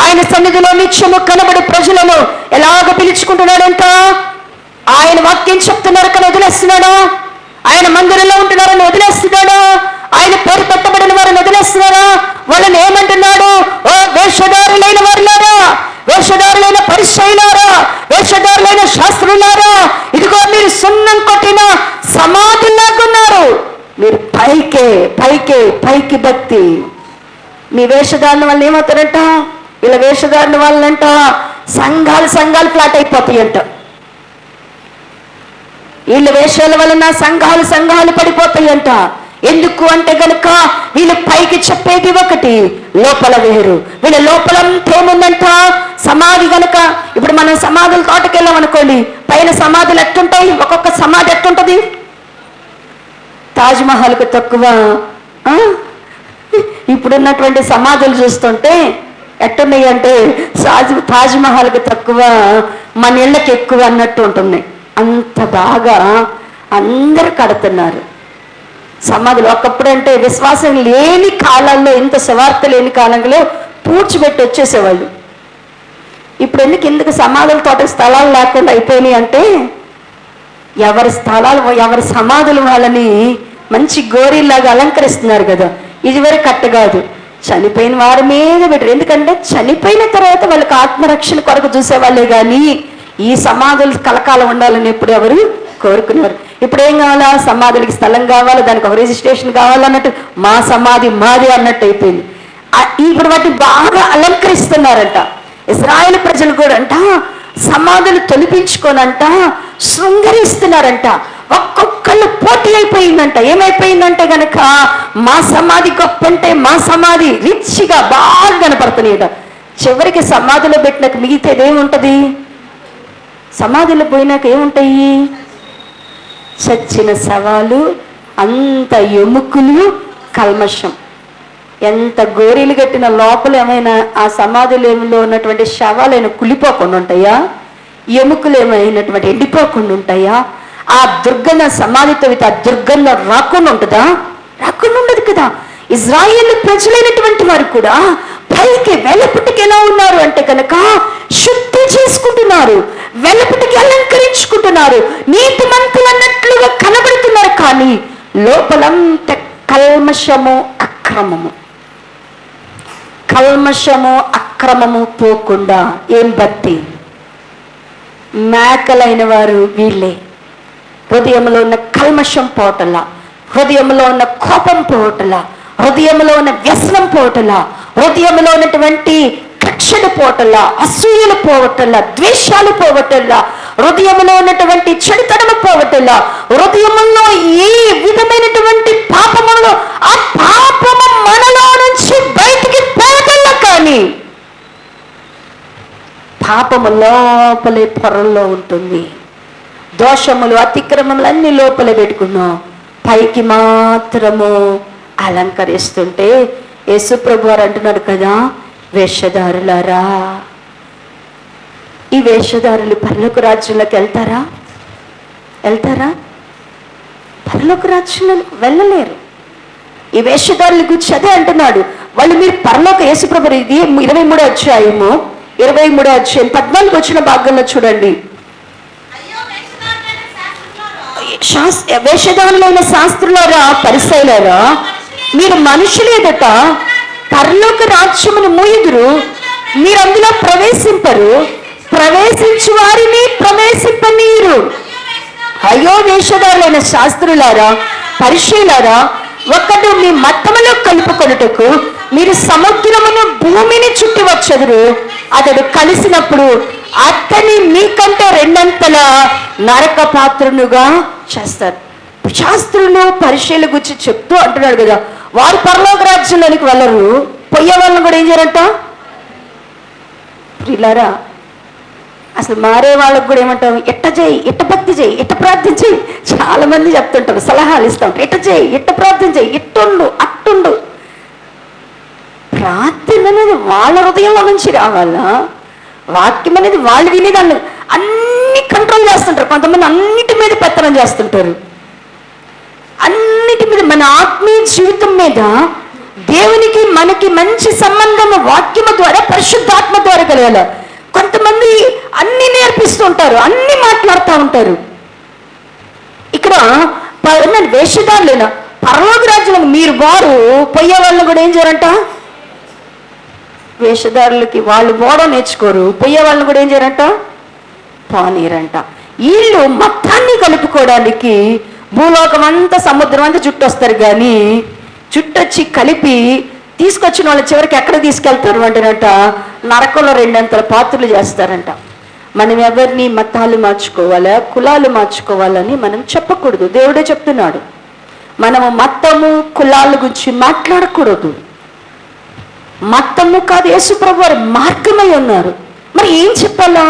ఆయన సన్నిధిలో నిత్యము కనబడే ప్రజలను ఎలాగ పిలుచుకుంటున్నాడంట? ఆయన వాక్యం చెప్తున్నారు కానీ వదిలేస్తున్నాడా? ఆయన మందిరంలో ఉంటున్నారని వదిలేస్తున్నాడా? ఆయన పేరు పెట్టబడిన వారిని వదిలేస్తున్నారా? వాళ్ళని ఏమంటున్నాడు? ఓ వేషధారులైన వారులారా, వేషధారులైన పరిచయులారా, వేషధారులైన శాస్త్రులారా, ఇదిగో మీరు సున్నం కొట్టిన సమాధుల్లాగున్నారు. మీరు పైకి భక్తి. మీ వేషధారణ వల్ల ఏమవుతారంట? వీళ్ళ వేషధారణ వాళ్ళంట సంఘాలు ఫ్లాట్ అయిపోతాయంట. వీళ్ళ వేషాల వలన సంఘాలు పడిపోతాయంట. ఎందుకు అంటే గనుక వీళ్ళు పైకి చెప్పేది ఒకటి, లోపల వేరు. వీళ్ళ లోపలంతా ఏముందంట? సమాధి. గనుక ఇప్పుడు మనం సమాధుల తోటకి వెళ్ళాం అనుకోండి, పైన సమాధులు ఎట్టుంటాయి? ఒక్కొక్క సమాధి ఎట్టుంటది? తాజ్మహల్కు తక్కువ. ఇప్పుడున్నటువంటి సమాధులు చూస్తుంటే ఎట్టున్నాయి అంటే తాజ్మహల్కి తక్కువ, మన ఇళ్ళకి ఎక్కువ అన్నట్టు ఉంటున్నాయి. అంత బాగా అందరు కడుతున్నారు సమాధులు. ఒకప్పుడు అంటే విశ్వాసం లేని కాలంలో, ఇంత స్వార్థ లేని కాలంలో పూడ్చిపెట్టి వచ్చేసేవాళ్ళు. ఇప్పుడు ఎందుకు సమాధుల తోట స్థలాలు లేకుండా అయిపోయినాయి అంటే, ఎవరి స్థలాలు, ఎవరి సమాధులు వాళ్ళని మంచి గోరీలాగా అలంకరిస్తున్నారు కదా. ఇదివరకు కట్ట కాదు, చనిపోయిన వారి మీద పెట్టారు. ఎందుకంటే చనిపోయిన తర్వాత వాళ్ళకి ఆత్మరక్షణ కొరకు చూసేవాళ్ళే కానీ ఈ సమాధులు కలకాలం ఉండాలని ఎప్పుడు ఎవరు కోరుకున్నారు. ఇప్పుడు ఏం కావాలా? సమాధులకి స్థలం కావాలి, దానికి ఒక రిజిస్ట్రేషన్ కావాలన్నట్టు మా సమాధి మాది అన్నట్టు అయిపోయింది. ఇప్పుడు వాటిని బాగా అలంకరిస్తున్నారంట. ఇజ్రాయేల్ ప్రజలు కూడా అంట సమాధులు తొలిపించుకోనంట శృంగరిస్తున్నారంట. ఒక్కొక్కళ్ళు పోటీ అయిపోయిందంట. ఏమైపోయిందంటే గనక మా సమాధి గొప్ప అంటే మా సమాధి రిచ్గా బాగా కనపడుతున్నాయట. చివరికి సమాధిలో పెట్టినాక మిగతాది ఏముంటది? సమాధిలో పోయినాక ఏముంటాయి? చచ్చిన శవాలు, అంత ఎముకలు, కల్మషం. ఎంత గోరీలు కట్టిన లోపల ఏమైనా ఆ సమాధులేములో ఉన్నటువంటి శవాలైనా కులిపోకుండా ఉంటాయా? ఎముకలు ఏమైనటువంటి ఎండిపోకుండా ఉంటాయా? ఆ దుర్గంధ సమాధితో ఆ దుర్గంధం రాకుండా ఉంటుందా? రాకుండా ఉండదు కదా. ఇజ్రాయేల్ ప్రజలైనటువంటి వారు కూడా పైకి వెలపుటికి ఎలా ఉన్నారు అంటే కనుక శుద్ధి చేసుకుంటున్నారు, వెలపుటికి అలంకరించుకుంటున్నారు, నీతిమంతులు అన్నట్లుగా కనబడుతున్నారు. కానీ లోపలంత కల్మషము, అక్రమము. కల్మషము, అక్రమము పోకుండా ఏం బట్టి? మేకలైన వారు వీళ్ళే. హృదయంలో ఉన్న కల్మషం పోవటలా, హృదయంలో ఉన్న కోపం పోవటలా, హృదయంలో ఉన్న వ్యసనం పోవటలా, హృదయంలో ఉన్నటువంటి కక్షలు పోవటలా, అసూయలు పోవటలా, ద్వేషాలు పోవటలా, హృదయంలో ఉన్నటువంటి చెడుతనము పోవటలా, హృదయంలో ఏ విధమైనటువంటి పాపములో ఆ పాపము మనలో నుంచి బయటికి పోవటల్లా. కానీ పాపము లోపలే పొరల్లో ఉంటుంది. దోషములు, అతిక్రమములు అన్ని లోపల పెట్టుకున్నాం, పైకి మాత్రము అలంకరిస్తుంటే యేసుప్రభు వారు అంటున్నాడు కదా, వేషధారులారా. ఈ వేషధారులు పరలోక రాజ్యంలోకి వెళ్తారా? వెళ్తారా? పరలోక రాజ్యంలోకి వెళ్ళలేరు. ఈ వేషధారుల గురించి అదే అంటున్నాడు. వాళ్ళు మీరు పరలోక యేసుప్రభు ఇది 23వ అధ్యాయము 14 వచ్చిన భాగంలో చూడండి. వేషధారులైన శాస్త్రులారా, పరిసయ్యులారా, మీరు మనుషులు ఎదుట పరలోక రాజ్యమును మూయుదురు, మీరు అందులో ప్రవేశింపరు, ప్రవేశించు వారిని ప్రవేశింపనీరు. అయ్యో వేషధారులైన శాస్త్రులారా, పరిసయ్యులారా, ఒకడు మీ మత్తములో కలుపుకొనుటకు మీరు సముద్రమును భూమిని చుట్టి వచ్చెదరు. అతడు కలిసినప్పుడు అతని మీకంటే 2 అంతల నరక పాత్రునుగా చేస్తారు. శాస్త్రులు, పరిచయాల గురించి చెప్తూ అంటున్నాడు కదా, వారు పరలోక రాజ్యంలోనికి వెళ్ళరు, పోయే వాళ్ళని కూడా ఏం చేయరంట? ప్రియులారా, అసలు మారే వాళ్ళకు కూడా ఏమంటాం? ఎట్ట చేయి, ఎట్ట భక్తి చేయి, ఎట్ట ప్రార్థన చేయి. చాలా మంది చెప్తుంటారు, సలహాలు ఇస్తూ ఉంటారు. ఎట్ట చేయి, ఎట్ట ప్రార్థన చేయి, ఇట్టుండు, అట్టుండు. ప్రార్థన అనేది వాళ్ళ హృదయంలో నుంచి రావాలా? వాక్యం అనేది వాళ్ళు వినేదాన్ని అన్ని కంట్రోల్ చేస్తుంటారు. కొంతమంది అన్నిటి మీద పెత్తనం చేస్తుంటారు. అన్నిటి మీద, మన ఆత్మీయ జీవితం మీద దేవునికి మనకి మంచి సంబంధము వాక్యము ద్వారా, పరిశుద్ధాత్మ ద్వారా కలగాల. కొంతమంది అన్ని నేర్పిస్తూ ఉంటారు, అన్ని మాట్లాడుతూ ఉంటారు. ఇక్కడ వేషధారులేనా పరలోక రాజ్యంలో మీరు వారు పోయే వాళ్ళని కూడా ఏం చేయరంట? వేషధారులకి వాళ్ళు పోవడం నేర్చుకోరు, పోయే వాళ్ళని కూడా ఏం చేయరంట? పానీరంట. వీళ్ళు మొత్తాన్ని కలుపుకోవడానికి భూలోకం అంతా, సముద్రం అంతా చుట్టొస్తారు. కానీ చుట్టొచ్చి కలిపి తీసుకొచ్చిన వాళ్ళ చివరికి ఎక్కడ తీసుకెళ్తారు అంటేనట, నరకంలో 2 అంతల పాత్రలు చేస్తారంట. మనం ఎవరిని మతాలు మార్చుకోవాలా, కులాలు మార్చుకోవాలని మనం చెప్పకూడదు. దేవుడే చెప్తున్నాడు, మనము మతము, కులాల గురించి మాట్లాడకూడదు. మతము కాదు, యేసుప్రభు వారు మార్గమై ఉన్నారు. మరి ఏం చెప్పాలా?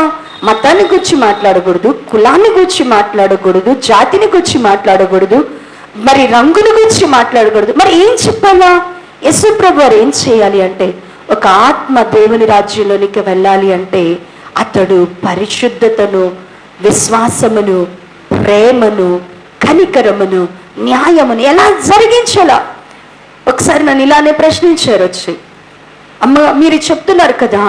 మతాన్ని గురించి మాట్లాడకూడదు, కులాన్ని గురించి మాట్లాడకూడదు, జాతిని గురించి మాట్లాడకూడదు, మరి రంగుల గురించి మాట్లాడకూడదు. మరి ఏం చెప్పాలా? యేసుప్రభు వారు ఏం చేయాలి అంటే, ఒక ఆత్మ దేవుని రాజ్యంలోనికి వెళ్ళాలి అంటే అతడు పరిశుద్ధతను, విశ్వాసమును, ప్రేమను, కనికరమును, న్యాయమును ఎలా జరిగించాలా? ఒకసారి నన్ను ఇలానే ప్రశ్నించారు వచ్చి, అమ్మ మీరు చెప్తున్నారు కదా,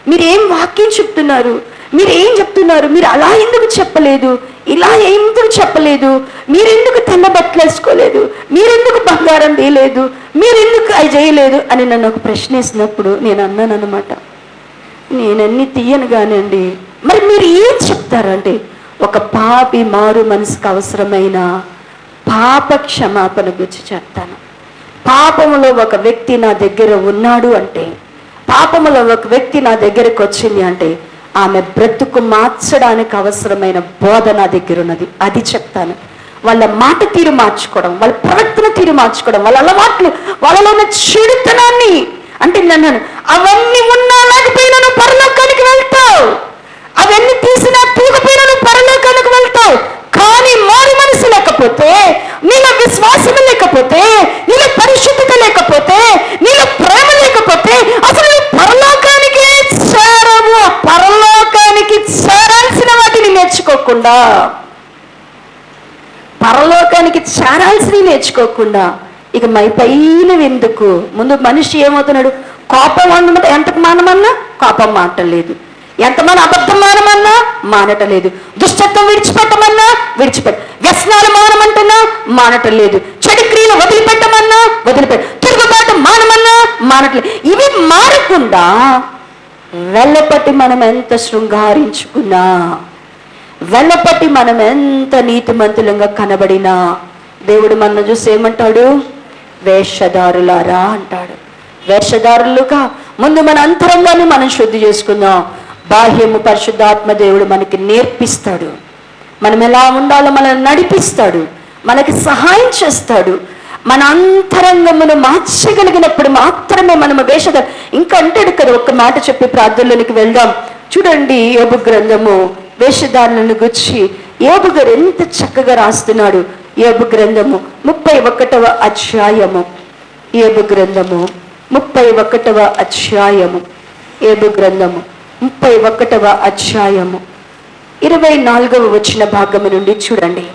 మీరు ఏం వాక్యం చెప్తున్నారు, మీరు ఏం చెప్తున్నారు, మీరు అలా ఎందుకు చెప్పలేదు, ఇలా ఎందుకు చెప్పలేదు, మీరెందుకు తెల్ల బట్టలు వేసుకోలేదు, మీరెందుకు బంగారం వేయలేదు, మీరు ఎందుకు అవి చేయలేదు అని నన్ను ఒక ప్రశ్న వేసినప్పుడు నేను అన్నాను అనమాట, నేనన్నీ తీయను కానండి, మరి మీరు ఏం చెప్తారంటే ఒక పాపి మారు మనసుకు అవసరమైన పాప క్షమాపణ గురించి చెప్తాను. పాపములో ఒక వ్యక్తి నా దగ్గర ఉన్నాడు అంటే, పాపములో ఒక వ్యక్తి నా దగ్గరకు వచ్చింది అంటే ఆమె బ్రతుకు మార్చడానికి అవసరమైన బోధ నా దగ్గర ఉన్నది, అది చెప్తాను. వాళ్ళ మాట తీరు మార్చుకోవడం, వాళ్ళ ప్రవర్తన తీరు మార్చుకోవడం, వాళ్ళ అలవాట్లు, వాళ్ళలో ఉన్న చెడుతనాన్ని అంటే నన్ను అవన్నీ ఉన్నా లేకపోయినా నువ్వు పరలోకానికి వెళ్తావు, అవన్నీ తీసినా తూకపోయినా నువ్వు పరలోకానికి వెళ్తావు. కానీ మారు మనసు లేకపోతే, నీలో విశ్వాసం లేకపోతే, నీలో పరిశుద్ధత లేకపోతే, నీలో ప్రేమ లేకపోతే అసలు నువ్వు పరలోకానికి చేరవు. పరలోకానికి చేరాల్సిన వాటిని నేర్చుకోకుండా, పరలోకానికి చేరాల్సినవి నేర్చుకోకుండా ఇక పైన ఎందుకు? ముందు మనిషి ఏమవుతున్నాడు? కోపం అన్నమాట ఎంతకు మానమన్నా కోపం మానటలేదు, ఎంతమంది అబద్ధం మానమన్నా మానటలేదు, దుష్టత్వం విడిచిపెట్టమన్నా వ్యసనాలు మానమంటున్నా మానటలేదు, చెడు క్రియలు వదిలిపెట్టమన్నా తిరుగుబాటు మానమన్నా మానట్లేదు. ఇవి మారకుండా వెళ్ళపట్టి మనం ఎంత శృంగారించుకున్నా, వెళ్ళపట్టి మనం ఎంత నీతిమంతులంగా కనబడినా దేవుడు మన చూసి ఏమంటాడు? వేషధారులారా అంటాడు. వేషధారులుగా ముందు మన అంతరంగాన్ని మనం శుద్ధి చేసుకుందాం. బాహ్యము పరిశుద్ధాత్మ దేవుడు మనకి నేర్పిస్తాడు, మనం ఎలా ఉండాలో మనల్ని నడిపిస్తాడు, మనకి సహాయం చేస్తాడు. మన అంతరంగమును మార్చగలిగినప్పుడు మాత్రమే మనము వేషధారు. ఇంకా అంటాడు కదా, ఒక్క మాట చెప్పి ప్రార్థనలోనికి వెళ్దాం. చూడండి యోబు గ్రంథము వేషధారులను గురించి యోబు గారు ఎంత చక్కగా రాస్తున్నాడు. యోబు గ్రంథము 31వ అధ్యాయము, యోబు గ్రంథము 31వ అధ్యాయము, యోబు గ్రంథము 31వ అధ్యాయము 24వ వచన భాగము నుండి చూడండి.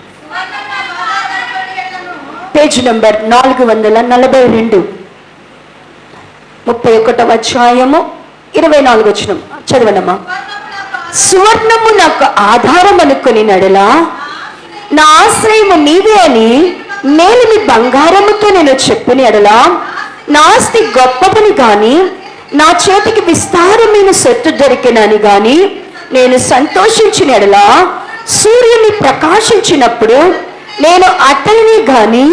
పేజ్ నంబర్ 442, 31వ అధ్యాయము 24వ వచనం చదవనమ్మా. సువర్ణము నాకు ఆధారం అనుకుని నడలా, నా ఆశ్రయము నీవే అని మేలిమి బంగారముతో నేను చెప్పిన ఎడలా, నా ఆస్తి గొప్పదని గాని నా చేతికి విస్తారమైన సొత్తు దొరికినని గాని నేను సంతోషించిన ఎడలా, సూర్యుని ప్రకాశించినప్పుడు నేను అతనిని గాని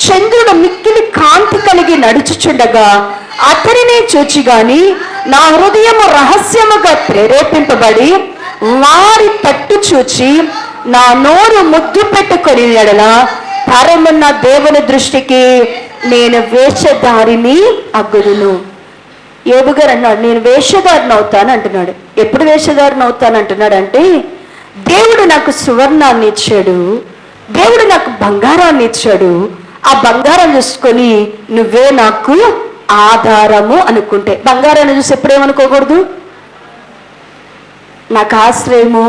చంద్రుడు మిక్కిలి కాంతి కలిగి నడుచుచుండగా అతనినే చూచి గాని నా హృదయము రహస్యముగా ప్రేరేపింపబడి వారి తట్టు చూచి నా నోరు ముద్దు పెట్టుకొని ఎడల పరమున్న దేవుని దృష్టికి నేను వేషధారిని అగుదును. యోబు గారు అన్నాడు, నేను వేషధారిని అవుతాను అంటున్నాడు. ఎప్పుడు వేషధారిని అవుతాను అంటున్నాడు అంటే, దేవుడు నాకు సువర్ణాన్ని ఇచ్చాడు, దేవుడు నాకు బంగారాన్ని ఇచ్చాడు, ఆ బంగారం చూసుకొని నువ్వే నాకు ఆధారము అనుకుంటే, బంగారాన్ని చూసి ఎప్పుడేమనుకోకూడదు, నాకు ఆశ్రయము,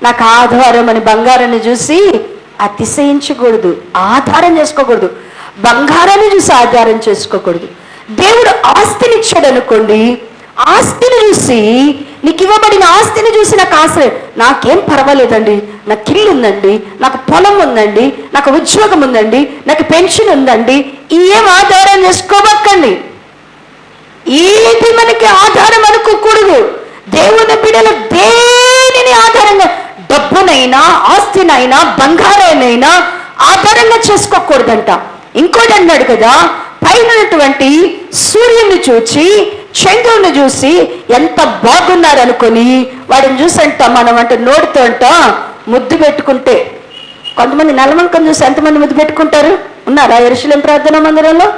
నాకు ఆధారం అని బంగారాన్ని చూసి అతిశయించకూడదు, ఆధారం చేసుకోకూడదు, బంగారాన్ని చూసి ఆధారం చేసుకోకూడదు. దేవుడు ఆస్తిని ఇచ్చాడు అనుకోండి, ఆస్తిని చూసి, నీకు ఇవ్వబడిన ఆస్తిని చూసి నాకు ఆశ్రయం, నాకేం పర్వాలేదండి, నాకు ఇల్లు ఉందండి, నాకు పొలం ఉందండి, నాకు ఉద్యోగం ఉందండి, నాకు పెన్షన్ ఉందండి, ఏం ఆధారం చేసుకోబక్కండి. ఏది మనకి ఆధారం అనుకోకూడదు. దేవుని బిడ్డలు దేనిని ఆధారంగా, డబ్బునైనా ఆస్తినైనా బంగారానైనా ఆధారంగా చేసుకోకూడదంట. ఇంకోటి అన్నాడు కదా, పైనటువంటి సూర్యుని చూచి చంద్రుని చూసి ఎంత బాగున్నారు అనుకొని వాడిని చూసంట మనం అంటే నోటితో అంట ముద్దు పెట్టుకుంటే, కొంతమంది నల్లవంకను చూసి ఎంతమంది ముద్దు పెట్టుకుంటారు? ఉన్నారా యెరూషలేము ప్రార్థనా మందిరంలో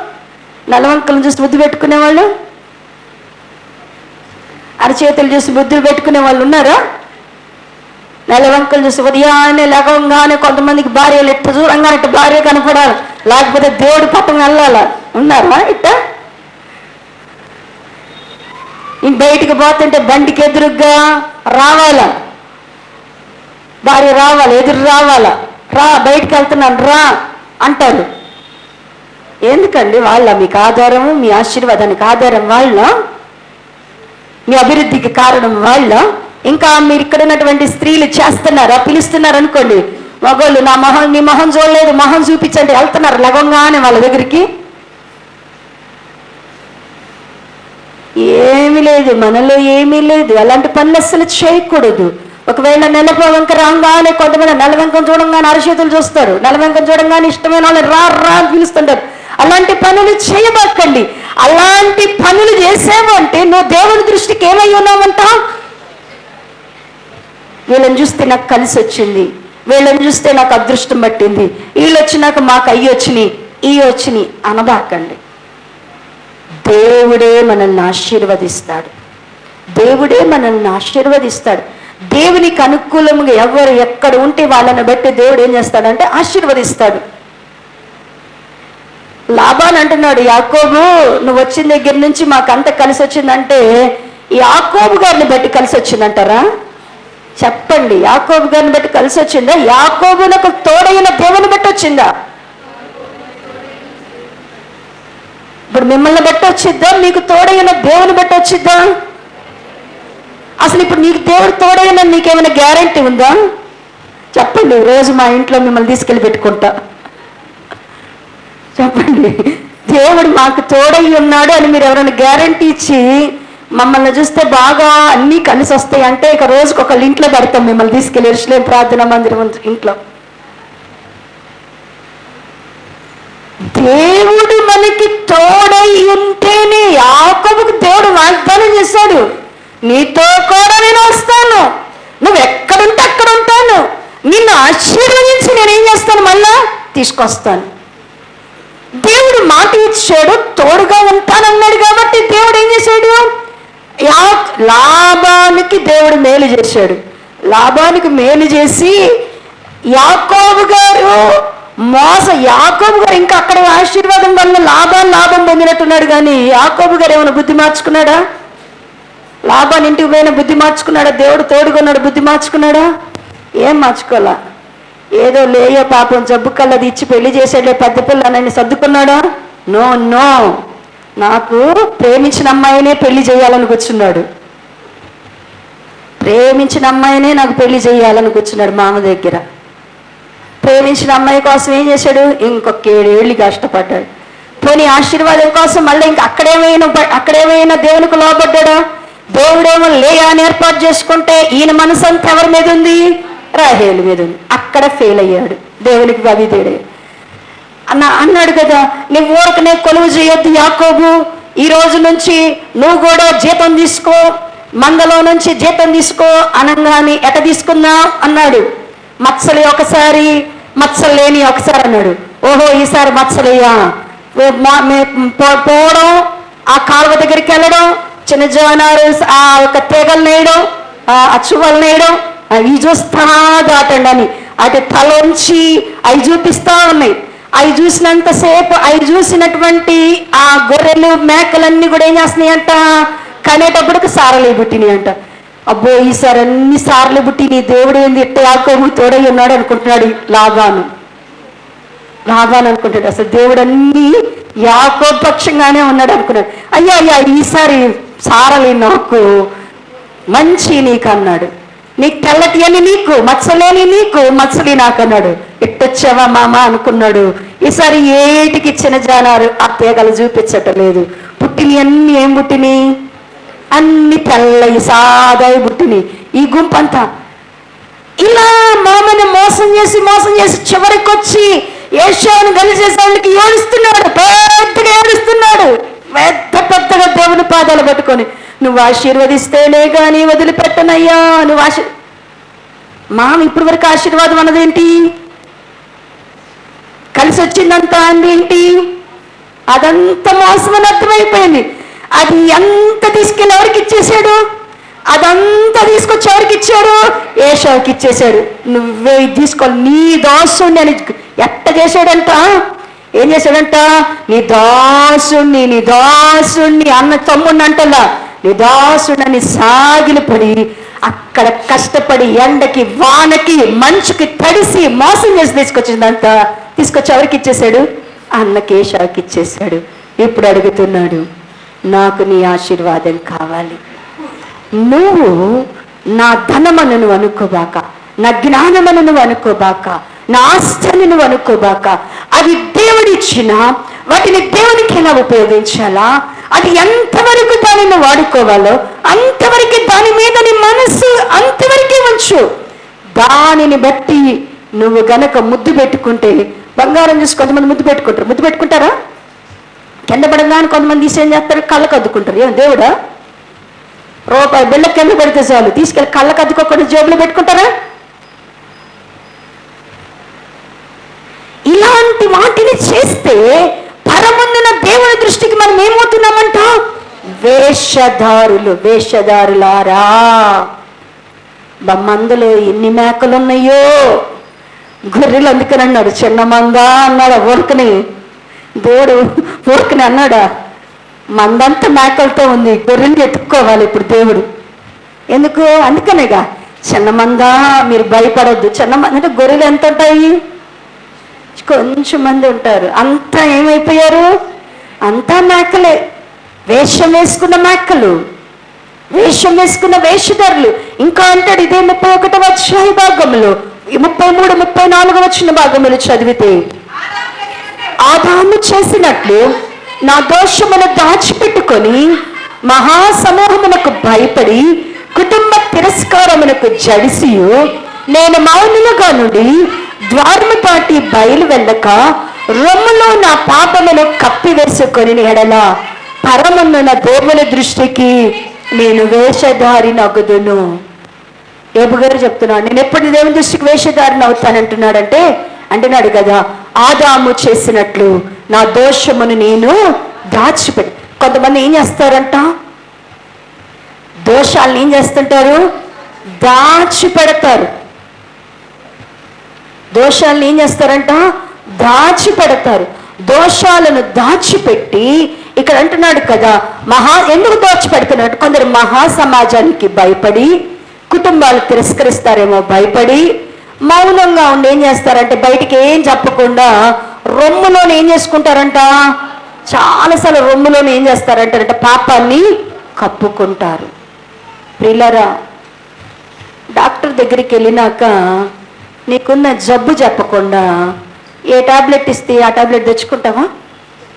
నల్లవంకలను చూసి ముద్దు పెట్టుకునే వాళ్ళు? అరచేతులు చూసి ముద్దులు పెట్టుకునే వాళ్ళు ఉన్నారా? నెలవంకలు చూసి ఉదయాన్నే లగంగానే కొంతమందికి భార్యలు ఎట్ట దూరంగా ఇట్ట భార్య కనపడాలి, లేకపోతే దేవుడు పట్టం వెళ్ళాలా? ఉన్నారా? ఇట్ట బయటికి పోతుంటే బండికి ఎదురుగా రావాలా, భార్య రావాలా, ఎదురు రావాలా, రా బయటికి వెళ్తున్నాను రా అంటారు. ఎందుకండి? వాళ్ళ మీకు ఆధారము, మీ ఆశీర్వాదానికి ఆధారం వాళ్ళ, మీ అభివృద్ధికి కారణం వాళ్ళ. ఇంకా మీరు ఇక్కడ ఉన్నటువంటి స్త్రీలు చేస్తున్నారా? పిలుస్తున్నారు అనుకోండి, మగోళ్ళు నీ మొహం చూడలేదు, మొహం చూపించండి, వెళ్తున్నారు లగంగానే వాళ్ళ దగ్గరికి. ఏమీ లేదు, మనలో ఏమీ లేదు. అలాంటి పనులు అస్సలు చేయకూడదు. ఒకవేళ నెలవంక రాగానే కొంతమంది నెలవంకం చూడంగానే అరచేతులు చూస్తారు, నెలవంకం చూడంగానే ఇష్టమైన వాళ్ళు రా రా అని పిలుస్తుంటారు. అలాంటి పనులు చేయబాకండి. అలాంటి పనులు చేసావు అంటే నువ్వు దేవుని దృష్టికి ఏమై ఉన్నావంట? వీళ్ళని చూస్తే నాకు కలిసి వచ్చింది, వీళ్ళని చూస్తే నాకు అదృష్టం పట్టింది, వీళ్ళు వచ్చినాక మాకు అయ్యి వచ్చినాయి, ఇవి వచ్చినాయి అనబాకండి. దేవుడే మనల్ని ఆశీర్వదిస్తాడు. దేవుడే మనల్ని ఆశీర్వదిస్తాడు. దేవునికి అనుకూలంగా ఎవరు ఎక్కడ ఉంటే వాళ్ళని బట్టి దేవుడు ఏం చేస్తాడంటే ఆశీర్వదిస్తాడు. లాబాను అంటున్నాడు, యాకోబు నువ్వు వచ్చిన దగ్గర నుంచి మాకంత కలిసి వచ్చిందంటే యాకోబు గారిని బట్టి కలిసి వచ్చిందంటారా? చెప్పండి, యాకోబు గారిని బట్టి కలిసి వచ్చిందా? యాకోబునకు తోడైన దేవుని బట్టి వచ్చిందా? ఇప్పుడు మిమ్మల్ని బట్టి వచ్చిద్దా? మీకు తోడైన దేవుని బట్టి వచ్చిద్దా? అసలు ఇప్పుడు నీకు దేవుడు తోడైన నీకేమైనా గ్యారంటీ ఉందా? చెప్పండి. రోజు మా ఇంట్లో మిమ్మల్ని తీసుకెళ్ళి పెట్టుకుంటా. చెప్పండి, దేవుడు మాకు తోడై ఉన్నాడు అని మీరు ఎవరైనా గ్యారంటీ ఇచ్చి మమ్మల్ని చూస్తే బాగా అన్నీ కలిసి వస్తాయి అంటే ఇక రోజుకి ఒకళ్ళ ఇంట్లో పెడతాం మిమ్మల్ని తీసుకెళ్ళి ఎరుషలేం ప్రార్థనా మందిరం ఇంట్లో. దేవుడు మనకి తోడై ఉంటేనే యాకోబుకు దేవుడు వాగ్దానం చేశాడు, నీతో కూడా నేను వస్తాను, నువ్వు ఎక్కడుంటే అక్కడ ఉంటాను, నిన్ను ఆశీర్వదించి నేనేం చేస్తాను, మళ్ళా తీసుకొస్తాను. దేవుడు మాట ఇచ్చాడు, తోడుగా ఉంటానన్నాడు. కాబట్టి దేవుడు ఏం చేశాడు? లాబానికి దేవుడు మేలు చేశాడు. లాబానికి మేలు చేసి యాకోబు గారు యాకోబు గారు ఇంకా అక్కడ ఆశీర్వాదం వల్ల లాభం పొందినట్టున్నాడు. కానీ యాకోబు గారు ఏమైనా బుద్ధి మార్చుకున్నాడా? లాబాన్ ఇంటికి పోయిన బుద్ధి మార్చుకున్నాడా? దేవుడు తోడుకున్నాడు బుద్ధి మార్చుకున్నాడా? ఏం మార్చుకోవాలా? ఏదో లేయో పాపం జబ్బు కల్లది ఇచ్చి పెళ్లి చేసేట్లే పెద్ద పిల్లనని సర్దుకున్నాడా? నో నో, నాకు ప్రేమించిన అమ్మాయినే పెళ్లి చేయాలని కూర్చున్నాడు. ప్రేమించిన అమ్మాయినే నాకు పెళ్లి చేయాలని కూర్చున్నాడు మామ దగ్గర. ప్రేమించిన అమ్మాయి కోసం ఏం చేశాడు? ఇంకొక 7 ఏళ్ళు కష్టపడ్డాడు. పోనీ ఆశీర్వాదం కోసం మళ్ళీ ఇంకా అక్కడేమైనా దేవునికి లోబడ్డా? దేవుడేమో లేయాని ఏర్పాటు చేసుకుంటే ఈయన మనసు అంతా ఎవరి మీద ఉంది? రాహేలు మీద ఉంది. అక్కడ ఫెయిల్ అయ్యాడు. దేవునికి బవిదేడే అన్నాడు కదా, నువ్వు ఊరకనే కొలువు చేయొద్దు యాకోబు, ఈ రోజు నుంచి నువ్వు కూడా జీతం తీసుకో, మందలో నుంచి జీతం తీసుకో అనగానే ఎట తీసుకుందా అన్నాడు. మత్సలి ఒకసారి, మత్సలు లేని ఒకసారి అన్నాడు. ఓహో ఈసారి మత్సలయ్యా పోవడం, ఆ కాలువ దగ్గరికి వెళ్ళడం, చిన్న జోనారు ఆ యొక్క తీగలు నేయడం, ఆ చువ్వలు నేయడం, అవి చూస్తా దాటండి అని అటు తలోంచి అవి చూపిస్తా ఉన్నాయి. అవి చూసినంతసేపు అవి చూసినటువంటి ఆ గొర్రెలు మేకలన్నీ కూడా ఏం చేస్తున్నాయంట? కనేటప్పటికి సారలే పుట్టినాయి అంట. అబ్బో ఈసారి అన్ని సార్లు పుట్టినాయి, దేవుడు ఏంది ఇట్ట యాకోబు తోడై ఉన్నాడు అనుకుంటున్నాడు లాబాను అనుకుంటాడు. అసలు దేవుడు అన్ని యాకోబు పక్షంగానే ఉన్నాడు అనుకున్నాడు. అయ్యా ఈసారి సారలే నాకు, మంచి నీకు అన్నాడు. నీకు తెల్లటి అని నీకు, మత్సలేని నీకు, మత్సలి నాకు అన్నాడు. ఇట్టొచ్చావా మామ అనుకున్నాడు. ఈసారి ఏటికి ఇచ్చిన జానారు ఆ తీగలు చూపించటం లేదు. పుట్టిని అన్ని ఏం పుట్టిని? అన్ని తెల్లయి సాదాయి పుట్టిని. ఈ గుంపంతా ఇలా మామని మోసం చేసి చివరికి వచ్చి ఏషావును కలిసేసానికి ఏడుస్తున్నాడు, పెద్దగా ఏడుస్తున్నాడు, పెద్దగా దేవుని పాదాలు పట్టుకొని, నువ్వు ఆశీర్వదిస్తేనే కానీ వదిలిపెట్టనయ్యా, నువ్వు మామ ఇప్పటి వరకు ఆశీర్వాదం అన్నదేంటి? కలిసి వచ్చిందంతా అందేంటి? అదంతా మోసం అని అర్థమైపోయింది. అది ఎంత తీసుకెళ్ళి ఎవరికి ఇచ్చేసాడు? అదంతా తీసుకొచ్చి ఎవరికి ఇచ్చాడు? ఏషావుకి ఇచ్చేశాడు. నువ్వే తీసుకోవాలి, నీ దాసుని అని ఎట్ట చేశాడంట? ఏం చేశాడంట? నీ దాసుణ్ణి అన్న తమ్ముడిని అంటలా, నీ దాసుడని సాగిలపడి అక్కడ కష్టపడి ఎండకి వానకి మంచుకి తడిసి మోసం చేసి తీసుకొచ్చిందంతా తీసుకొచ్చి ఎవరికి ఇచ్చేశాడు? అన్నకి ఏషావుకి ఇచ్చేశాడు. ఇప్పుడు అడుగుతున్నాడు, నాకు నీ ఆశీర్వాదం కావాలి. నువ్వు నా ధనమను నువ్వు అనుకోబాక, నా జ్ఞానమను నువ్వు అనుకోబాక, నా ఆస్తిని నువ్వు అనుకోబాక. అది దేవుడిచ్చిన వాటిని దేవునికి ఎలా ఉపయోగించాలా అది ఎంతవరకు దానిని వాడుకోవాలో అంతవరకు దాని మీద నీ మనసు అంతవరకే ఉంచు. దానిని బట్టి నువ్వు గనక ముద్దు పెట్టుకుంటే, బంగారం చూసి కొంతమంది ముద్దు పెట్టుకుంటారు. ముద్దు పెట్టుకుంటారా? కింద పడగానే కొంతమంది తీసి ఏం చేస్తారు, కళ్ళకు అద్దుకుంటారు. ఏం దేవుడా, రూపాయి బిళ్ళ కింద పెడితే చాలు తీసుకెళ్ళి కళ్ళకు అద్దుకోకుండా జేబులో పెట్టుకుంటారా? ఇలాంటి వాటిని చేస్తే పరమందున దేవుని దృష్టికి మనం ఏమవుతున్నామంట? వేషధారులు. వేషధారులారా, మందలో ఎన్ని మేకలు ఉన్నాయో. గొర్రెలు అందుకని అన్నాడు చిన్న మంద అన్నాడు. ఊరికని దేవుడు ఊరికని అన్నాడా? మందంతా మేకలతో ఉంది, గొర్రెని ఎత్తుక్కోవాలి ఇప్పుడు దేవుడు. ఎందుకు? అందుకనేగా చిన్న మంద, మీరు భయపడొద్దు. చిన్న మంద అంటే గొర్రెలు ఎంత ఉంటాయి? కొంచెం మంది ఉంటారు. అంతా ఏమైపోయారు? అంతా మేకలే. వేషం వేసుకున్న మేకలు, వేషం వేసుకున్న వేషధారులు. ఇంకా అంటాడు ఇదే 31వ అధ్యాయ భాగంలో 33, 34 వచ్చిన భాగములు చదివితే, ఆదాము చేసినట్లు నా దోషమును దాచిపెట్టుకొని మహాసమూహమునకు భయపడి కుటుంబ తిరస్కారమునకు జడిసియు నేను మౌనులుగా నుండి ద్వారము దాటి బయలు వెళ్ళక రొమ్ములో నా పాపమును కప్పివేసుకొని ఎడల పరమన్న దేవుని దృష్టికి నేను వేషధారి నగుదును. ఏబు గారు చెప్తున్నాడు, నేను ఎప్పుడు దేవుని దృష్టికి వేషధారిని అవుతానంటున్నాడంటే, అంటున్నాడు కదా, ఆదాము చేసినట్లు నా దోషమును నేను దాచిపెట్టి. కొంతమంది ఏం చేస్తారంట? దోషాలను ఏం చేస్తుంటారు? దాచిపెడతారు. దోషాలను ఏం చేస్తారంట? దాచిపెడతారు. దోషాలను దాచిపెట్టి ఇక్కడ అంటున్నాడు కదా, ఎందుకు దాచిపెడుతున్నాడు? కొందరు మహా సమాజానికి భయపడి, కుటుంబాలు తిరస్కరిస్తారేమో భయపడి మౌనంగా ఉండి ఏం చేస్తారంటే బయటికి ఏం చెప్పకుండా రొమ్ములోనే ఏం చేసుకుంటారంట? చాలాసార్లు రొమ్ములోనే ఏం చేస్తారంటారంట? పాపాన్ని కప్పుకుంటారు. ప్రియులారా, డాక్టర్ దగ్గరికి వెళ్ళినాక నీకున్న జబ్బు చెప్పకుండా ఏ టాబ్లెట్ ఇస్తే ఆ టాబ్లెట్ తెచ్చుకుంటావా?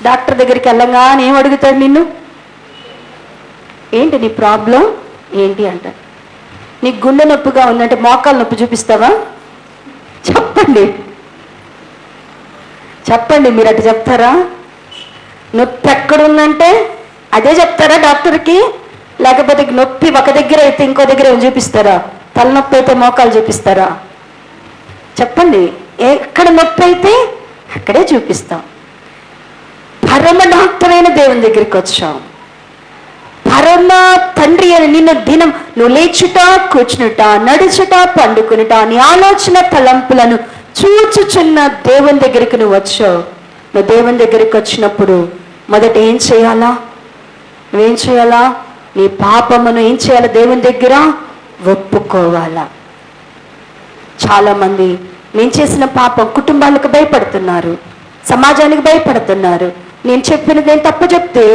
డాక్టర్ దగ్గరికి వెళ్ళంగానే ఏం అడుగుతాడు నిన్ను? ఏంటి నీ ప్రాబ్లం ఏంటి అంటాడు. నీకు గుండె నొప్పిగా ఉందంటే మోకాలు నొప్పి చూపిస్తావా? చెప్పండి, చెప్పండి, మీరు అటు చెప్తారా? నొప్పి ఎక్కడుందంటే అదే చెప్తారా డాక్టర్కి? లేకపోతే నొప్పి ఒక దగ్గర అయితే ఇంకో దగ్గర చూపిస్తారా? తలనొప్పి అయితే మోకాలు చూపిస్తారా? చెప్పండి, ఎక్కడ నొప్పి అయితే అక్కడే చూపిస్తాం. పరమ డాక్టర్ అయిన దేవుని దగ్గరికి వచ్చాం. పరమ తండ్రి అని నిన్ను దినం నువ్వు లేచుట, కూర్చునుట, నడుచుట, పండుకునుట, నీ ఆలోచన తలంపులను చూచుచున్న దేవుని దగ్గరికి నువ్వు వచ్చావు. నువ్వు దేవుని దగ్గరికి వచ్చినప్పుడు మొదట ఏం చేయాలా? నువ్వేం చేయాలా? నీ పాపమును ఏం చేయాలా? దేవుని దగ్గర ఒప్పుకోవాలా. చాలామంది నేను చేసిన పాపం కుటుంబాలకు భయపడుతున్నారు, సమాజానికి భయపడుతున్నారు. నేను చెప్పినది నేను తప్పు చెప్తే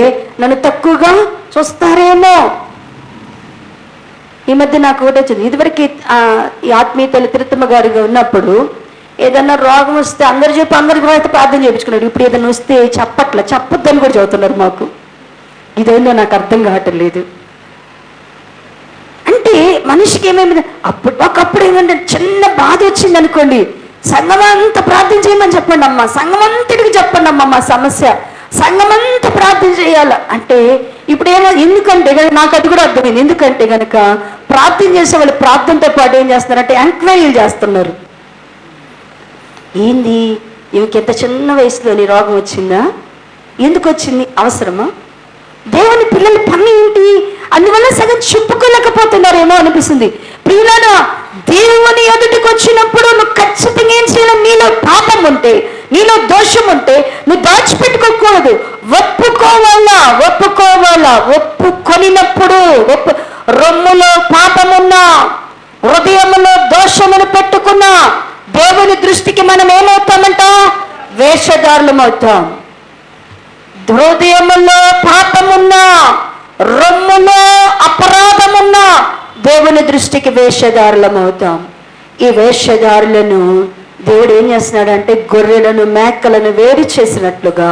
నన్ను తక్కువగా చూస్తారేమో. ఈ మధ్య నాకు ఒకటి వచ్చింది. ఇదివరకు ఈ ఆత్మీయతలు తిరుత్తమ్మ గారిగా ఉన్నప్పుడు ఏదన్నా రోగం వస్తే అందరు చెప్పి అందరికి ప్రార్థన చేయించుకున్నాడు. ఇప్పుడు ఏదైనా వస్తే చెప్పొద్దని కూడా చదువుతున్నారు మాకు. ఇదేందో నాకు అర్థం కావటం లేదు. అంటే మనిషికి ఏమేమి ఒకప్పుడు ఏమంటే చిన్న బాధ వచ్చింది అనుకోండి, సంఘమంతా ప్రార్థన చేయమని చెప్పండి అమ్మా, సంఘమంతటికి చెప్పండి అమ్మ మా సమస్య, సంఘమంతా ప్రార్థన చేయాల అంటే ఇప్పుడు ఏమో. ఎందుకంటే నాకు అది కూడా అర్థమైంది. ఎందుకంటే కనుక ప్రార్థన చేసే వాళ్ళు ప్రార్థనతో పాటు ఏం చేస్తున్నారంటే ఎంక్వైరీలు చేస్తున్నారు. ఏంది ఈమెకి ఎంత చిన్న వయసులోని రోగం వచ్చిందా? ఎందుకు వచ్చింది? అవసరమా? దేవుని పిల్లల పని ఏంటి? అందువల్ల సగం చెప్పుకోలేకపోతున్నారేమో అనిపిస్తుంది. ప్రియులారా, దేవుని ఎదుటికి వచ్చినప్పుడు నువ్వు ఖచ్చితంగా ఏం చేయాలి? నీలో పాపం ఉంటే, నీలో దోషం ఉంటే నువ్వు దాచిపెట్టుకోకూడదు. ఒప్పుకోవాలా. ఒప్పుకొనినప్పుడు రొమ్ములో పాపమున్నా, హృదయములో దోషమును పెట్టుకున్నా దేవుని దృష్టికి మనం ఏమవుతామంట? వేషధారులం అవుతాం. హృదయములో పాపమున్నా, రొమ్ములో అపరాధమున్నా దేవుని దృష్టికి వేషధారులం అవుతాం. ఈ వేషధారులను దేవుడు ఏం చేస్తున్నాడంటే గొర్రెలను మేకలను వేరు చేసినట్లుగా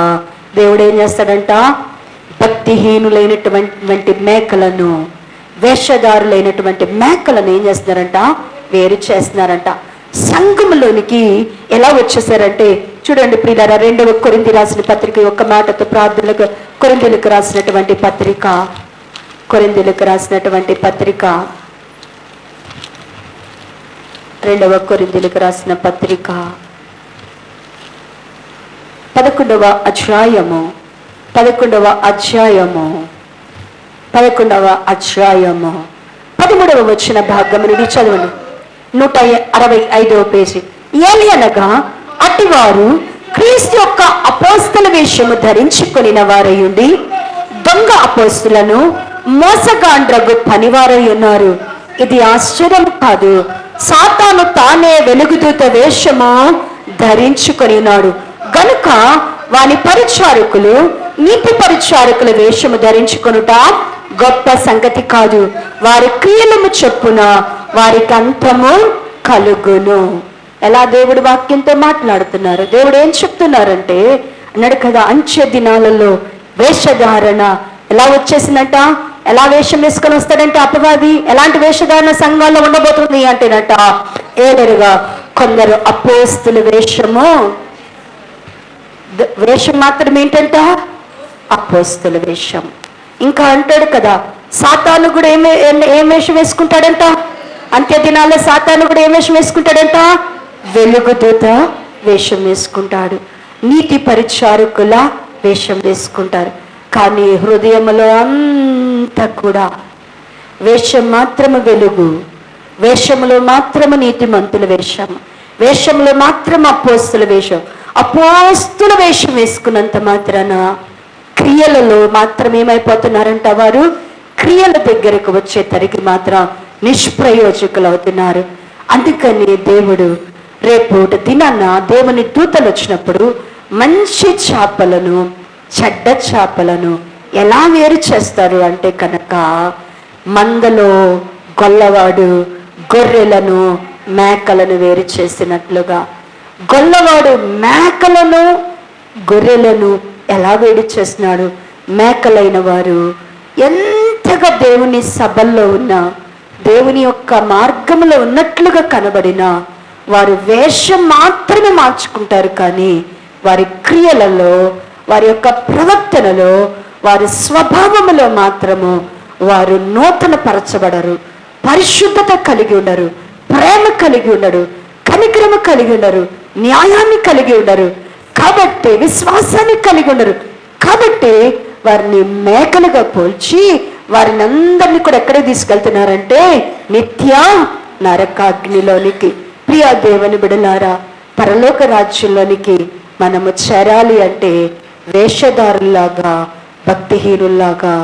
దేవుడు ఏం చేస్తాడంట? భక్తి భక్తిహీనులైనటువంటి మేకలను, వేషధారులైనటువంటి మేకలను ఏం చేస్తున్నారంట? వేరు చేస్తున్నారంట. సంఘంలోనికి ఎలా వచ్చేసారంటే చూడండి ప్రియులారా, 2వ కొరింథీ రాసిన పత్రిక ఒక్క మాటతో ప్రార్థనలకు కొరింథీలకు రాసినటువంటి పత్రిక 2వ కొరింథీలకు రాసిన పత్రిక 11వ అధ్యాయము 13వ వచన భాగము నుండి చదవండి. 165వ పేజీ. ఏలయనగా అటివారు క్రీస్తు యొక్క అపోస్తల వేషము ధరించుకొనిన వారై ఉండి దొంగ అపోస్తులను మోసగాండ్రగు పనివారై ఉన్నారు. ఇది ఆశ్చర్యం కాదు, సాతాను తానే వెలుగుదూత వేషము ధరించుకొని ఉన్నాడు గనుక వాని పరిచారకులు నీతి పరిచారకుల వేషము ధరించుకొనుట గొప్ప సంగతి కాదు. వారి క్రియలము చొప్పున వారికి అంతము కలుగును. ఎలా దేవుడి వాక్యంతో మాట్లాడుతున్నారు? దేవుడు ఏం చెప్తున్నారంటే అన్నాడు కదా, అంచె దినాలలో వేషధారణ ఎలా వచ్చేసిందంట? ఎలా వేషం వేసుకొని వస్తాడంటే అపవాది? ఎలాంటి వేషధారణ సంఘాల్లో ఉండబోతుంది అంటేనట, ఏదరుగా కొందరు అపోస్తుల వేషం మాత్రం ఏంటంట? అపోస్తుల వేషం. ఇంకా అంటాడు కదా, సాతాను కూడా ఏం వేషం వేసుకుంటాడంట? అంత్య దినాల్లో సాతాను కూడా ఏం వేషం వేసుకుంటాడంట? వెలుగుదూత వేషం వేసుకుంటాడు. నీతి పరిచారకుల వేషం వేసుకుంటారు. కానీ హృదయంలో అంతా కూడా వేషం మాత్రము వెలుగు, వేషములో మాత్రము నీతిమంతుల వేషం, వేషంలో మాత్రం అపోస్తుల వేషం. అపోస్తుల వేషం వేసుకున్నంత మాత్రాన క్రియలలో మాత్రం ఏమైపోతున్నారంట? వారు క్రియల దగ్గరకు వచ్చేసరికి మాత్రం నిష్ప్రయోజకులు అవుతున్నారు. అందుకని దేవుడు రేపు దినాన దేవుని దూతలు వచ్చినప్పుడు మంచి చేపలను చెడ్డ చేపలను ఎలా వేరు చేస్తారు అంటే కనుక, మందలో గొల్లవాడు గొర్రెలను మేకలను వేరు చేసినట్లుగా గొల్లవాడు మేకలను గొర్రెలను ఎలా వేరు చేస్తున్నాడు? మేకలైన వారు ఎంతగా దేవుని సభల్లో ఉన్నా, దేవుని యొక్క మార్గంలో ఉన్నట్లుగా కనబడినా వారు వేషం మాత్రమే మార్చుకుంటారు. కానీ వారి క్రియలలో, వారి యొక్క ప్రవర్తనలో, వారి స్వభావములో మాత్రము వారు నూతన పరచబడరు, పరిశుద్ధత కలిగి ఉండరు, ప్రేమ కలిగి ఉండరు, కనికరము కలిగి ఉండరు, న్యాయాన్ని కలిగి ఉండరు. కాబట్టి విశ్వాసాన్ని కలిగి ఉండరు. కాబట్టి వారిని మేకలుగా పోల్చి వారిని అందరినీ కూడా ఎక్కడ తీసుకెళ్తున్నారంటే నిత్య నరకాగ్నిలోనికి. ప్రియా దేవుని బిడలారా, పరలోక రాజ్యంలోనికి మనము చేరాలి అంటే వేషధారుల్లాగా, భక్తిహీనుల్లాగా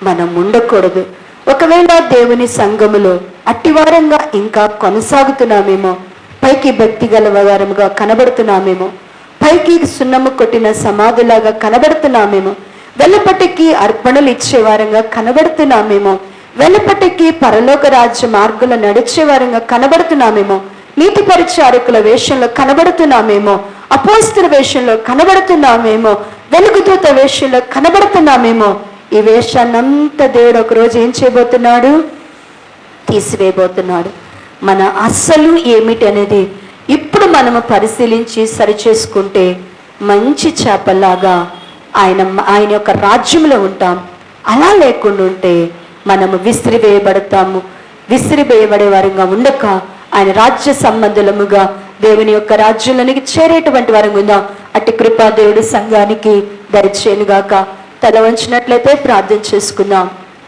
మనం ఉండకూడదు. ఒకవేళ దేవుని సంఘములో అట్టివారంగా ఇంకా కొనసాగుతున్నామేమో, పైకి భక్తి గలవారముగా కనబడుతున్నామేమో, పైకి సున్నము కొట్టిన సమాధులాగా కనబడుతున్నామేమో, వెల్లపటికి అర్పణలు ఇచ్చేవారంగా కనబడుతున్నామేమో, వెల్లపటికి పరలోక రాజ్య మార్గంలో నడిచేవారంగా కనబడుతున్నామేమో, నీతి పరిచారకుల వేషంలో కనబడుతున్నామేమో, అపోస్తుల వేషంలో కనబడుతున్నామేమో, వెలుగుదూత వేషంలో కనబడుతున్నామేమో. ఈ వేషాన్నంతా దేవుడు ఒకరోజు ఏం చేయబోతున్నాడు? తీసివేయబోతున్నాడు. మన అస్సలు ఏమిటి అనేది ఇప్పుడు మనము పరిశీలించి సరిచేసుకుంటే మంచి చేపల్లాగా ఆయన యొక్క రాజ్యంలో ఉంటాం. అలా లేకుండా ఉంటే మనము విసిరివేయబడతాము. విసిరివేయబడే వారంగా ఉండక ఆయన రాజ్య సంబంధులముగా దేవుని యొక్క రాజ్యంలోనికి చేరేటువంటి వారంగా ఉందాం. అట్టి కృపా దేవుడి సంఘానికి దయచేయనుగాక. తల వంచినట్లయితే ప్రార్థన చేసుకుందాం.